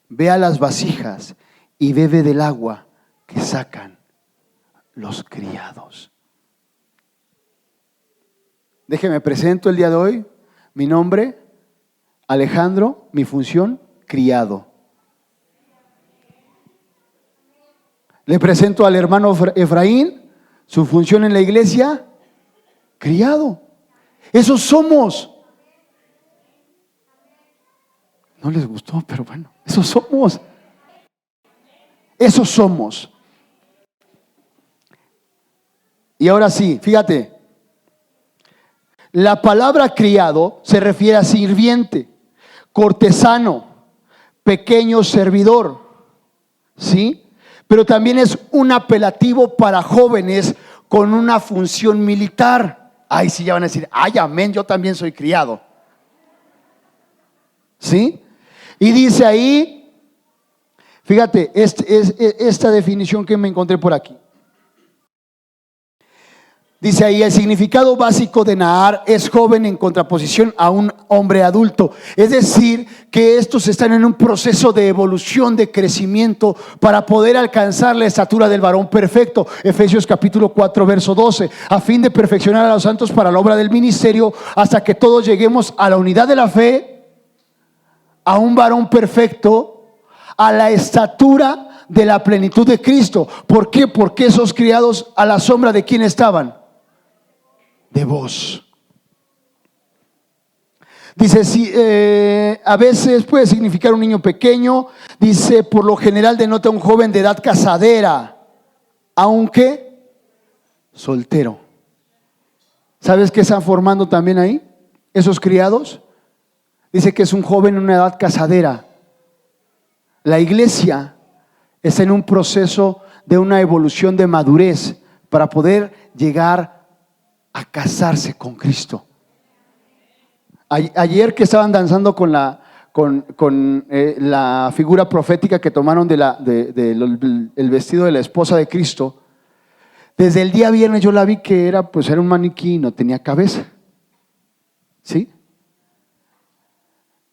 ve a las vasijas y bebe del agua que sacan los criados. Déjeme presento el día de hoy. Mi nombre, Alejandro, mi función, criado. Le presento al hermano Efraín, su función en la iglesia, criado. Esos somos. No les gustó, pero bueno, esos somos. Esos somos. Y ahora sí, fíjate. La palabra criado se refiere a sirviente, cortesano, pequeño servidor, ¿sí? Pero también es un apelativo para jóvenes con una función militar. Ay, sí, ya van a decir, ay, amén, yo también soy criado, ¿sí? Y dice ahí, fíjate, esta definición que me encontré por aquí. Dice ahí, el significado básico de Nahar es joven en contraposición a un hombre adulto. Es decir, que estos están en un proceso de evolución, de crecimiento, para poder alcanzar la estatura del varón perfecto. Efesios capítulo 4, verso 12. A fin de perfeccionar a los santos para la obra del ministerio, hasta que todos lleguemos a la unidad de la fe, a un varón perfecto, a la estatura de la plenitud de Cristo. ¿Por qué? Porque esos criados a la sombra de quién estaban. De vos. Dice, a veces puede significar un niño pequeño. Dice, por lo general denota un joven de edad casadera, aunque soltero. ¿Sabes qué están formando también ahí? Esos criados. Dice que es un joven en una edad casadera. La iglesia está en un proceso de una evolución de madurez para poder llegar a casarse con Cristo. Ayer que estaban danzando con la figura profética que tomaron el vestido de la esposa de Cristo, desde el día viernes yo la vi que era un maniquí, no tenía cabeza, ¿sí?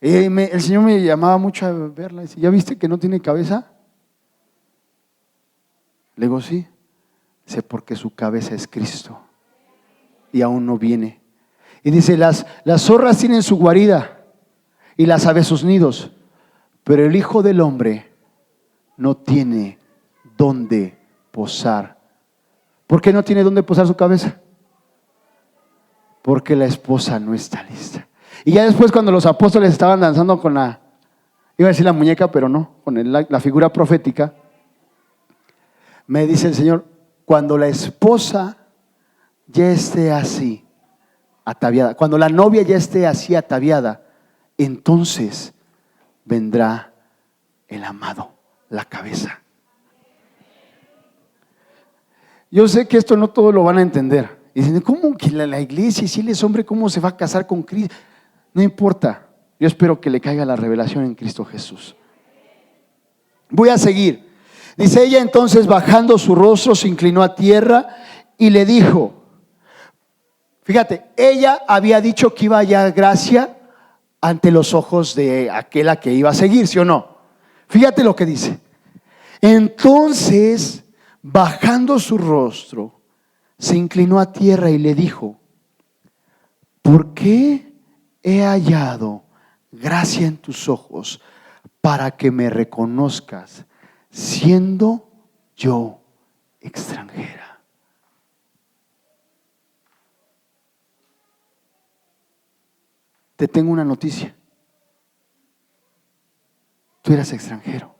El Señor me llamaba mucho a verla y dice, ¿ya viste que no tiene cabeza? Le digo, sí. Dice, porque su cabeza es Cristo y aún no viene. Y dice, las zorras tienen su guarida y las aves sus nidos, pero el Hijo del Hombre no tiene dónde posar. ¿Por qué no tiene dónde posar su cabeza? Porque la esposa no está lista. Y ya después, cuando los apóstoles estaban danzando con iba a decir la muñeca, pero no, con la figura profética, me dice el Señor, cuando la esposa ya esté así, ataviada, cuando la novia ya esté así ataviada, entonces vendrá el amado, la cabeza. Yo sé que esto no todos lo van a entender. Y dicen, ¿cómo que la iglesia, y si él es hombre, cómo se va a casar con Cristo? No importa, yo espero que le caiga la revelación en Cristo Jesús. Voy a seguir. Dice ella entonces, bajando su rostro, se inclinó a tierra y le dijo, fíjate, ella había dicho que iba a hallar gracia ante los ojos de aquella que iba a seguir, ¿sí o no? Fíjate lo que dice. Entonces, bajando su rostro, se inclinó a tierra y le dijo, ¿por qué he hallado gracia en tus ojos para que me reconozcas, siendo yo extranjera? Te tengo una noticia. Tú eras extranjero.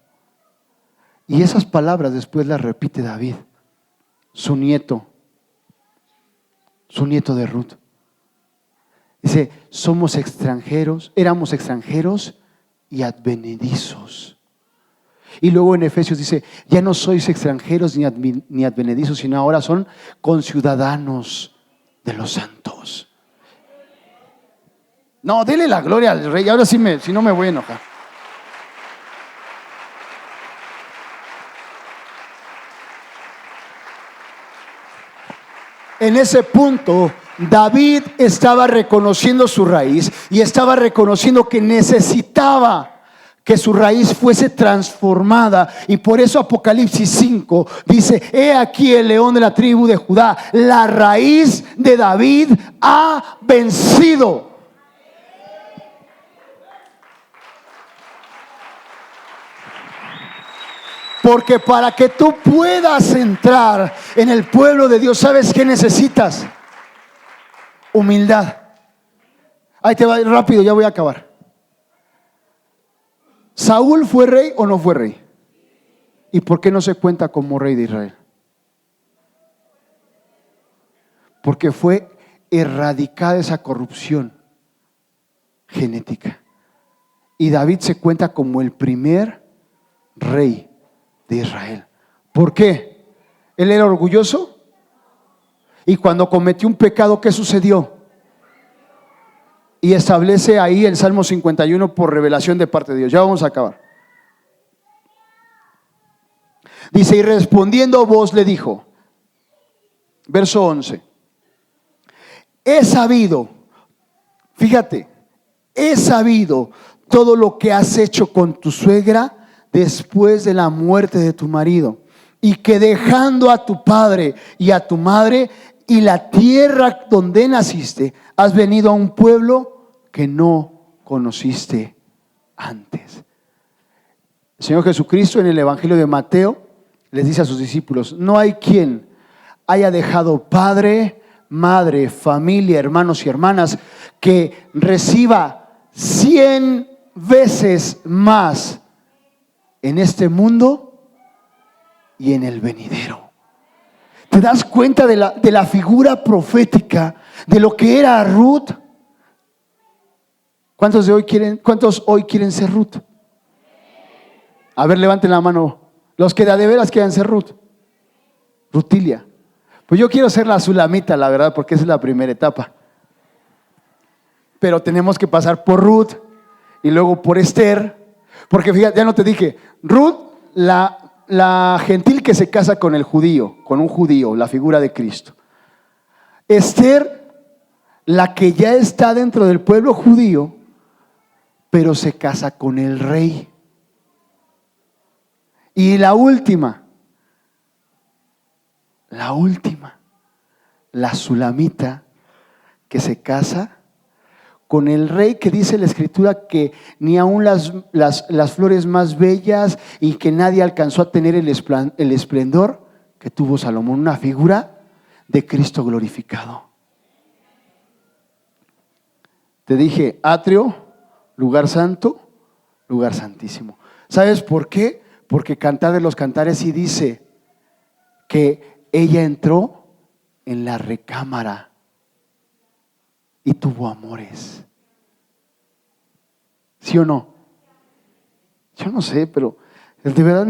Y esas palabras después las repite David, su nieto de Ruth. Dice, somos extranjeros, éramos extranjeros y advenedizos. Y luego en Efesios dice, ya no sois extranjeros ni advenedizos, sino ahora son conciudadanos de los santos. No, dele la gloria al Rey. Ahora sí, si no me voy a enojar. En ese punto, David estaba reconociendo su raíz y estaba reconociendo que necesitaba que su raíz fuese transformada. Y por eso Apocalipsis 5 dice, he aquí el león de la tribu de Judá, la raíz de David ha vencido. Porque para que tú puedas entrar en el pueblo de Dios, ¿sabes qué necesitas? Humildad. Ahí te va rápido, ya voy a acabar. ¿Saúl fue rey o no fue rey? ¿Y por qué no se cuenta como rey de Israel? Porque fue erradicada esa corrupción genética. Y David se cuenta como el primer rey de Israel. ¿Por qué? ¿Él era orgulloso? Y cuando cometió un pecado, ¿qué sucedió? Y establece ahí el Salmo 51 por revelación de parte de Dios. Ya vamos a acabar. Dice, y respondiendo vos le dijo, verso 11, he sabido, fíjate, he sabido todo lo que has hecho con tu suegra después de la muerte de tu marido, y que dejando a tu padre y a tu madre y la tierra donde naciste, has venido a un pueblo que no conociste antes. El Señor Jesucristo en el Evangelio de Mateo les dice a sus discípulos, no hay quien haya dejado padre, madre, familia, hermanos y hermanas, que reciba 100 veces más en este mundo y en el venidero. ¿Te das cuenta de la figura profética de lo que era Ruth? ¿Cuántos hoy quieren ser Ruth? A ver, levanten la mano. Los que de veras quieren ser Ruth. Rutilia. Pues yo quiero ser la Sulamita, la verdad, porque esa es la primera etapa. Pero tenemos que pasar por Ruth y luego por Esther. Porque fíjate, ya no te dije, Ruth, la gentil que se casa con el judío, con un judío, la figura de Cristo. Esther, la que ya está dentro del pueblo judío, pero se casa con el rey. Y la última, la Sulamita, que se casa con el rey, que dice la escritura que ni aun las flores más bellas y que nadie alcanzó a tener el esplendor que tuvo Salomón, una figura de Cristo glorificado. Te dije atrio, lugar santo, lugar santísimo. ¿Sabes por qué? Porque Cantar de los Cantares sí dice que ella entró en la recámara y tuvo amores. ¿Sí o no? Yo no sé, pero de verdad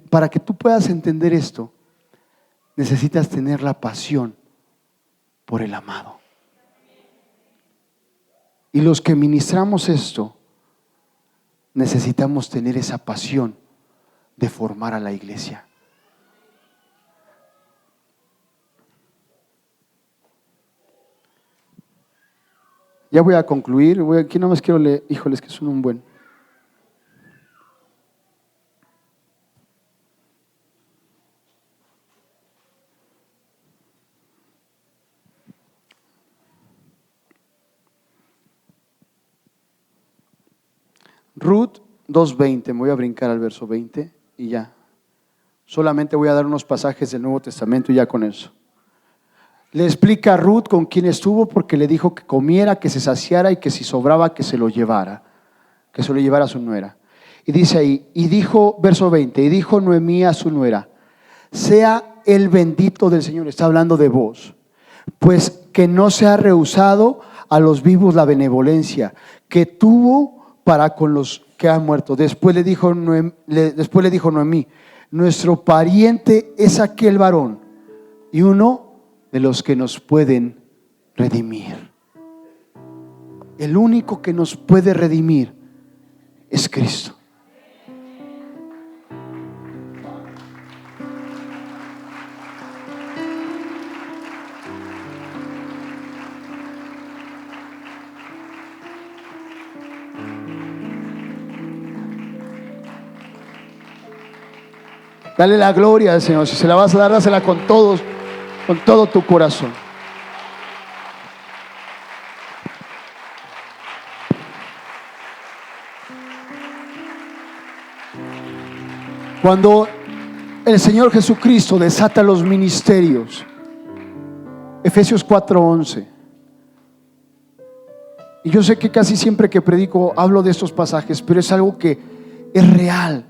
para que tú puedas entender esto, necesitas tener la pasión por el amado. Y los que ministramos esto, necesitamos tener esa pasión de formar a la iglesia. Ya voy a concluir. Aquí nada más quiero leer. Híjoles, que son un buen. Ruth 2:20, me voy a brincar al verso 20 y ya. Solamente voy a dar unos pasajes del Nuevo Testamento y ya con eso. Le explica a Ruth con quién estuvo, porque le dijo que comiera, que se saciara y que si sobraba que se lo llevara a su nuera. Y dice ahí, y dijo, verso 20, y dijo Noemí a su nuera: sea el bendito del Señor, está hablando de vos, pues que no se ha rehusado a los vivos la benevolencia que tuvo para con los que han muerto. Después le dijo Noemí: nuestro pariente es aquel varón y uno de los que nos pueden redimir. El único que nos puede redimir es Cristo. Dale la gloria al Señor. Si se la vas a dar, dásela con todo tu corazón. Cuando el Señor Jesucristo desata los ministerios, Efesios 4:11. Y yo sé que casi siempre que predico hablo de estos pasajes, pero es algo que es real.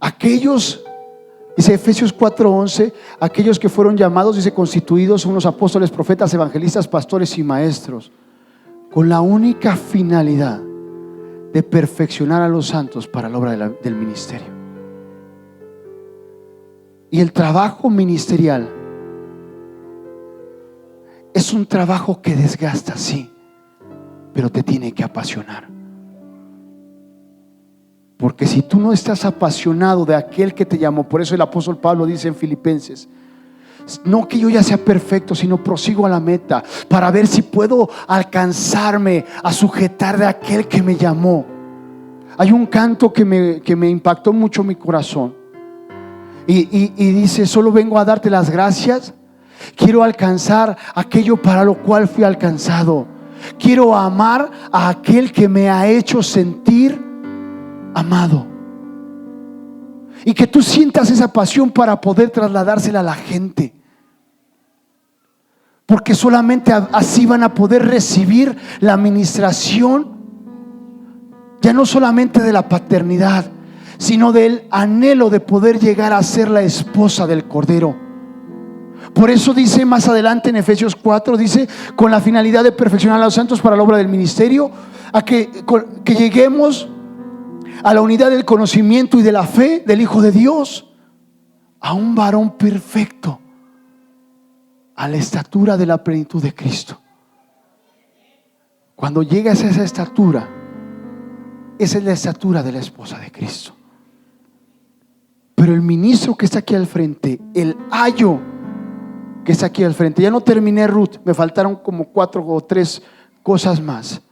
Aquellos, dice Efesios 4:11, aquellos que fueron llamados, dice, constituidos son los apóstoles, profetas, evangelistas, pastores y maestros, con la única finalidad de perfeccionar a los santos para la obra del ministerio. Y el trabajo ministerial es un trabajo que desgasta, sí, pero te tiene que apasionar. Porque si tú no estás apasionado de aquel que te llamó, por eso el apóstol Pablo dice en Filipenses: no que yo ya sea perfecto, sino prosigo a la meta para ver si puedo alcanzarme a sujetar de aquel que me llamó. Hay un canto que me impactó mucho mi corazón y dice: solo vengo a darte las gracias, quiero alcanzar aquello para lo cual fui alcanzado, quiero amar a aquel que me ha hecho sentir amado. Y que tú sientas esa pasión para poder trasladársela a la gente, porque solamente así van a poder recibir la administración, ya no solamente de la paternidad, sino del anhelo de poder llegar a ser la esposa del Cordero. Por eso dice más adelante en Efesios 4, dice: con la finalidad de perfeccionar a los santos para la obra del ministerio, a que lleguemos a la unidad del conocimiento y de la fe del Hijo de Dios, a un varón perfecto, a la estatura de la plenitud de Cristo. Cuando llegas a esa estatura, esa es la estatura de la esposa de Cristo. Pero el ministro que está aquí al frente, el ayo que está aquí al frente, ya no terminé Ruth, me faltaron como 4 o 3 cosas más,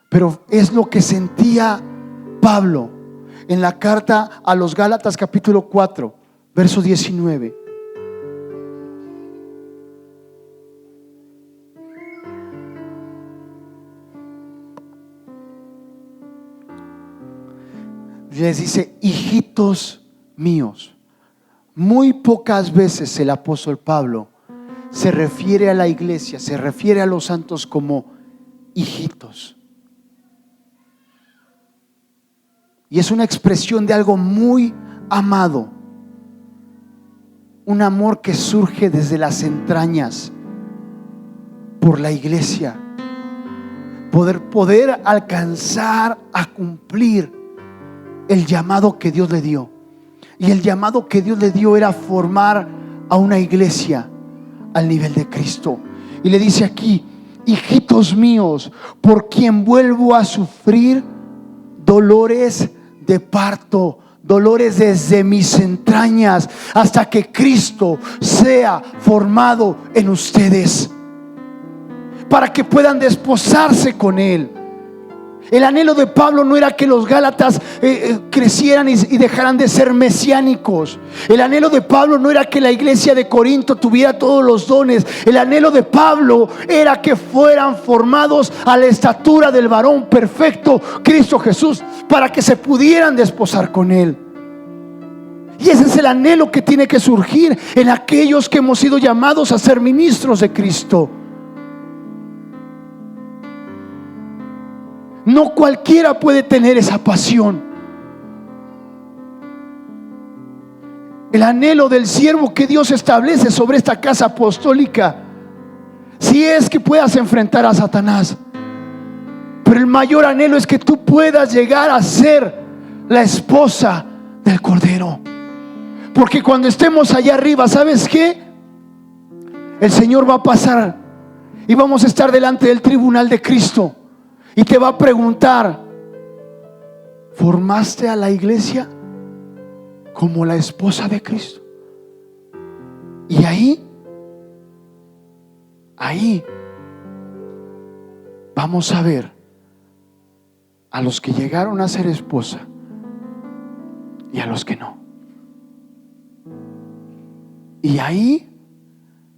pero es lo que sentía Pablo en la carta a los Gálatas capítulo 4 verso 19. Les dice: hijitos míos. Muy pocas veces el apóstol Pablo se refiere a la iglesia, se refiere a los santos como hijitos. Y es una expresión de algo muy amado, un amor que surge desde las entrañas por la iglesia, poder alcanzar a cumplir el llamado que Dios le dio. Y el llamado que Dios le dio era formar a una iglesia al nivel de Cristo. Y le dice aquí: hijitos míos, por quien vuelvo a sufrir dolores de parto dolores desde mis entrañas hasta que Cristo sea formado en ustedes, para que puedan desposarse con Él. El anhelo de Pablo no era que los Gálatas crecieran y dejaran de ser mesiánicos. El anhelo de Pablo no era que la iglesia de Corinto tuviera todos los dones. El anhelo de Pablo era que fueran formados a la estatura del varón perfecto, Cristo Jesús, para que se pudieran desposar con Él. Y ese es el anhelo que tiene que surgir en aquellos que hemos sido llamados a ser ministros de Cristo. No cualquiera puede tener esa pasión. El anhelo del siervo que Dios establece sobre esta casa apostólica, si es que puedas enfrentar a Satanás, pero el mayor anhelo es que tú puedas llegar a ser la esposa del Cordero. Porque cuando estemos allá arriba, ¿sabes qué? El Señor va a pasar y vamos a estar delante del tribunal de Cristo. Y te va a preguntar: ¿formaste a la iglesia como la esposa de Cristo? Y ahí vamos a ver a los que llegaron a ser esposa y a los que no. Y ahí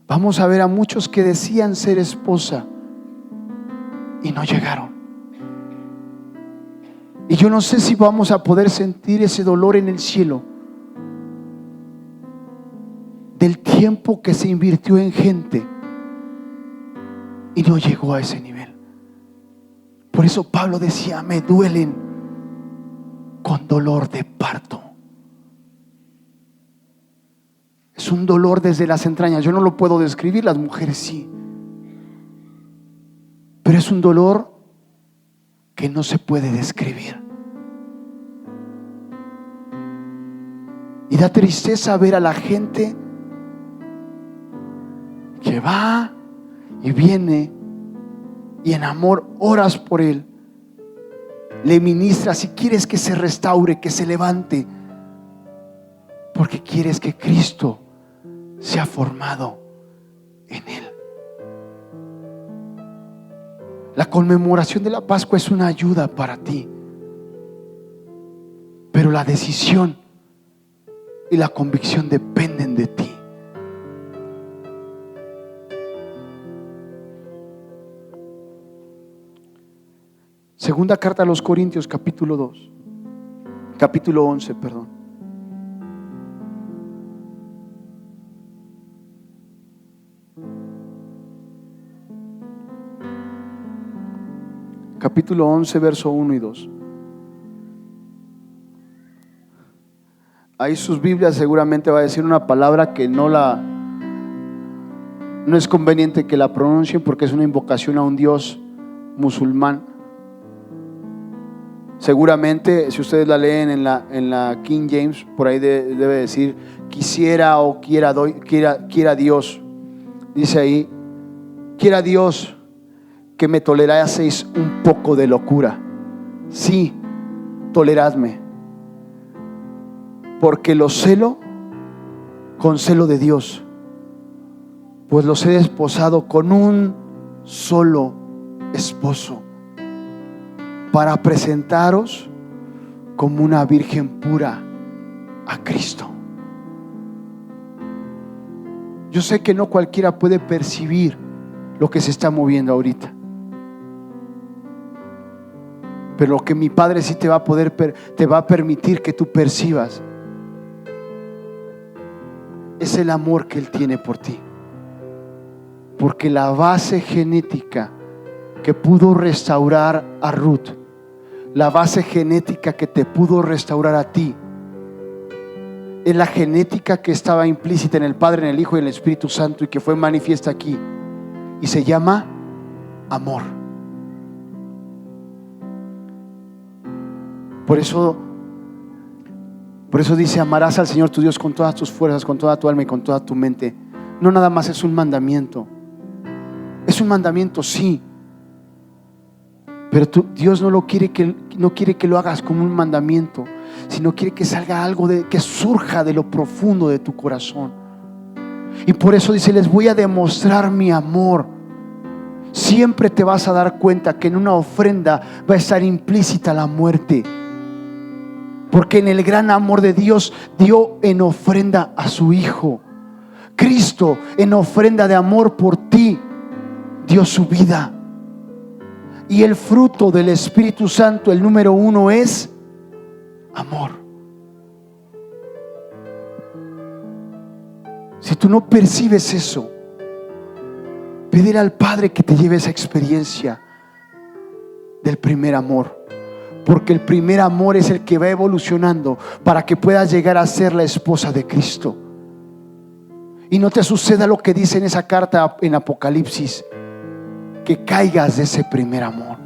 vamos a ver a muchos que decían ser esposa y no llegaron. Y yo no sé si vamos a poder sentir ese dolor en el cielo del tiempo que se invirtió en gente y no llegó a ese nivel. Por eso Pablo decía: me duelen con dolor de parto. Es un dolor desde las entrañas. Yo no lo puedo describir, las mujeres sí, pero es un dolor que no se puede describir. Y da tristeza ver a la gente que va y viene y en amor oras por él, le ministras si quieres que se restaure, que se levante, porque quieres que Cristo sea formado en él. La conmemoración de la Pascua es una ayuda para ti, pero la decisión y la convicción dependen de ti. Segunda carta a los Corintios, capítulo 11, perdón. Capítulo 11, verso 1 y 2. Ahí sus Biblias seguramente va a decir una palabra que no es conveniente que la pronuncien, porque es una invocación a un Dios musulmán. Seguramente si ustedes la leen en la King James, por ahí debe decir quisiera o quiera Dios. Dice ahí: quiera Dios que me toleraseis un poco de locura. Sí, toleradme, porque los celo con celo de Dios, pues los he desposado con un solo esposo, para presentaros como una virgen pura a Cristo. Yo sé que no cualquiera puede percibir lo que se está moviendo ahorita, pero lo que mi Padre sí te va a permitir que tú percibas es el amor que Él tiene por ti. Porque la base genética que pudo restaurar a Ruth, la base genética que te pudo restaurar a ti, es la genética que estaba implícita en el Padre, en el Hijo y en el Espíritu Santo, y que fue manifiesta aquí, y se llama amor. Por eso dice: amarás al Señor tu Dios con todas tus fuerzas, con toda tu alma y con toda tu mente. No nada más es un mandamiento. Es un mandamiento, sí, pero Dios no quiere que lo hagas como un mandamiento, sino quiere que salga algo que surja de lo profundo de tu corazón. Y por eso dice: les voy a demostrar mi amor. Siempre te vas a dar cuenta que en una ofrenda va a estar implícita la muerte, porque en el gran amor de Dios dio en ofrenda a su Hijo. Cristo, en ofrenda de amor por ti, dio su vida. Y el fruto del Espíritu Santo, el número 1, es amor. Si tú no percibes eso, pedir al Padre que te lleve esa experiencia del primer amor, porque el primer amor es el que va evolucionando para que puedas llegar a ser la esposa de Cristo. Y no te suceda lo que dice en esa carta en Apocalipsis, que caigas de ese primer amor.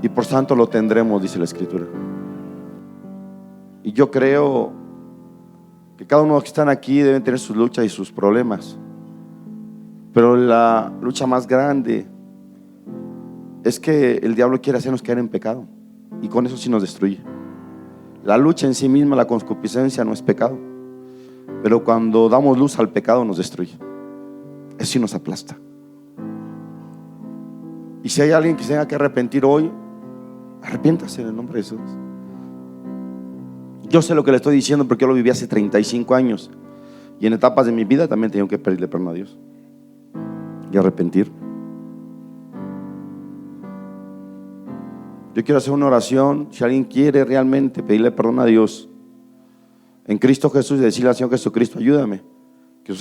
Y por tanto lo tendremos, dice la Escritura. Y yo creo que cada uno que están aquí deben tener sus luchas y sus problemas, pero la lucha más grande es que el diablo quiere hacernos caer en pecado, y con eso sí nos destruye. La lucha en sí misma, la concupiscencia, no es pecado, pero cuando damos luz al pecado nos destruye. Eso sí nos aplasta. Y si hay alguien que se tenga que arrepentir hoy, arrepiéntase en el nombre de Jesús. Yo sé lo que le estoy diciendo porque yo lo viví hace 35 años, y en etapas de mi vida también tengo que pedirle perdón a Dios y arrepentir. Yo quiero hacer una oración. Si alguien quiere realmente pedirle perdón a Dios en Cristo Jesús y decirle al Señor Jesucristo: ayúdame, que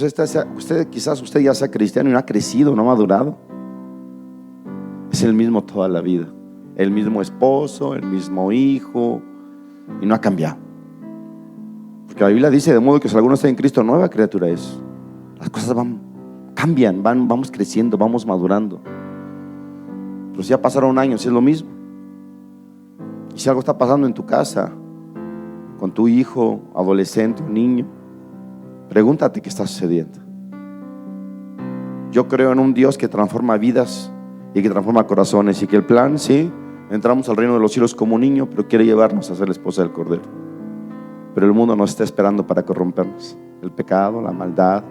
quizás usted ya sea cristiano y no ha crecido, no ha madurado. Es el mismo toda la vida, el mismo esposo, el mismo hijo, y no ha cambiado. Porque la Biblia dice: de modo que si alguno está en Cristo, nueva criatura es. Las cosas cambian, vamos creciendo, vamos madurando. Pero si ya pasaron años, es lo mismo. Y si algo está pasando en tu casa, con tu hijo, adolescente o niño, pregúntate qué está sucediendo. Yo creo en un Dios que transforma vidas y que transforma corazones, y que el plan, sí, entramos al reino de los cielos como un niño, pero quiere llevarnos a ser la esposa del Cordero. Pero el mundo nos está esperando para corrompernos. El pecado, la maldad,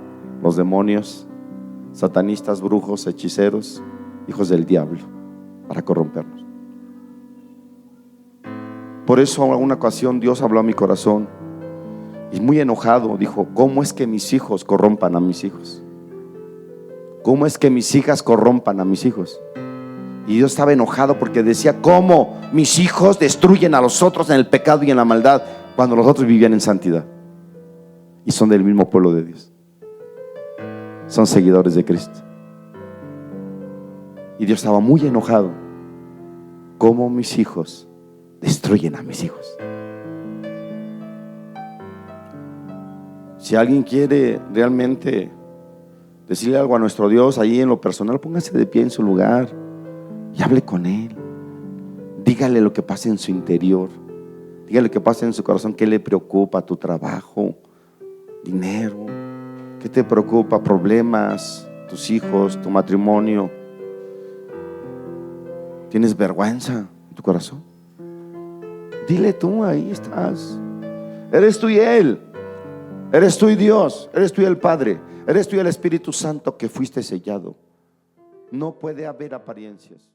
los demonios, satanistas, brujos, hechiceros, hijos del diablo, para corrompernos. Por eso en alguna ocasión Dios habló a mi corazón, y muy enojado dijo: ¿cómo es que mis hijos corrompan a mis hijos? ¿Cómo es que mis hijas corrompan a mis hijos? Y Dios estaba enojado porque decía: ¿cómo mis hijos destruyen a los otros en el pecado y en la maldad, cuando los otros vivían en santidad y son del mismo pueblo de Dios, son seguidores de Cristo? Y Dios estaba muy enojado. ¿Cómo mis hijos destruyen a mis hijos? Si alguien quiere realmente decirle algo a nuestro Dios, ahí en lo personal, póngase de pie en su lugar y hable con Él. Dígale lo que pasa en su interior, dígale lo que pasa en su corazón. ¿Qué le preocupa? ¿Tu trabajo? ¿Dinero? ¿Qué te preocupa? ¿Problemas? ¿Tus hijos? ¿Tu matrimonio? ¿Tienes vergüenza en tu corazón? Dile tú, ahí estás. Eres tú y Él. Eres tú y Dios. Eres tú y el Padre. Eres tú y el Espíritu Santo que fuiste sellado. No puede haber apariencias.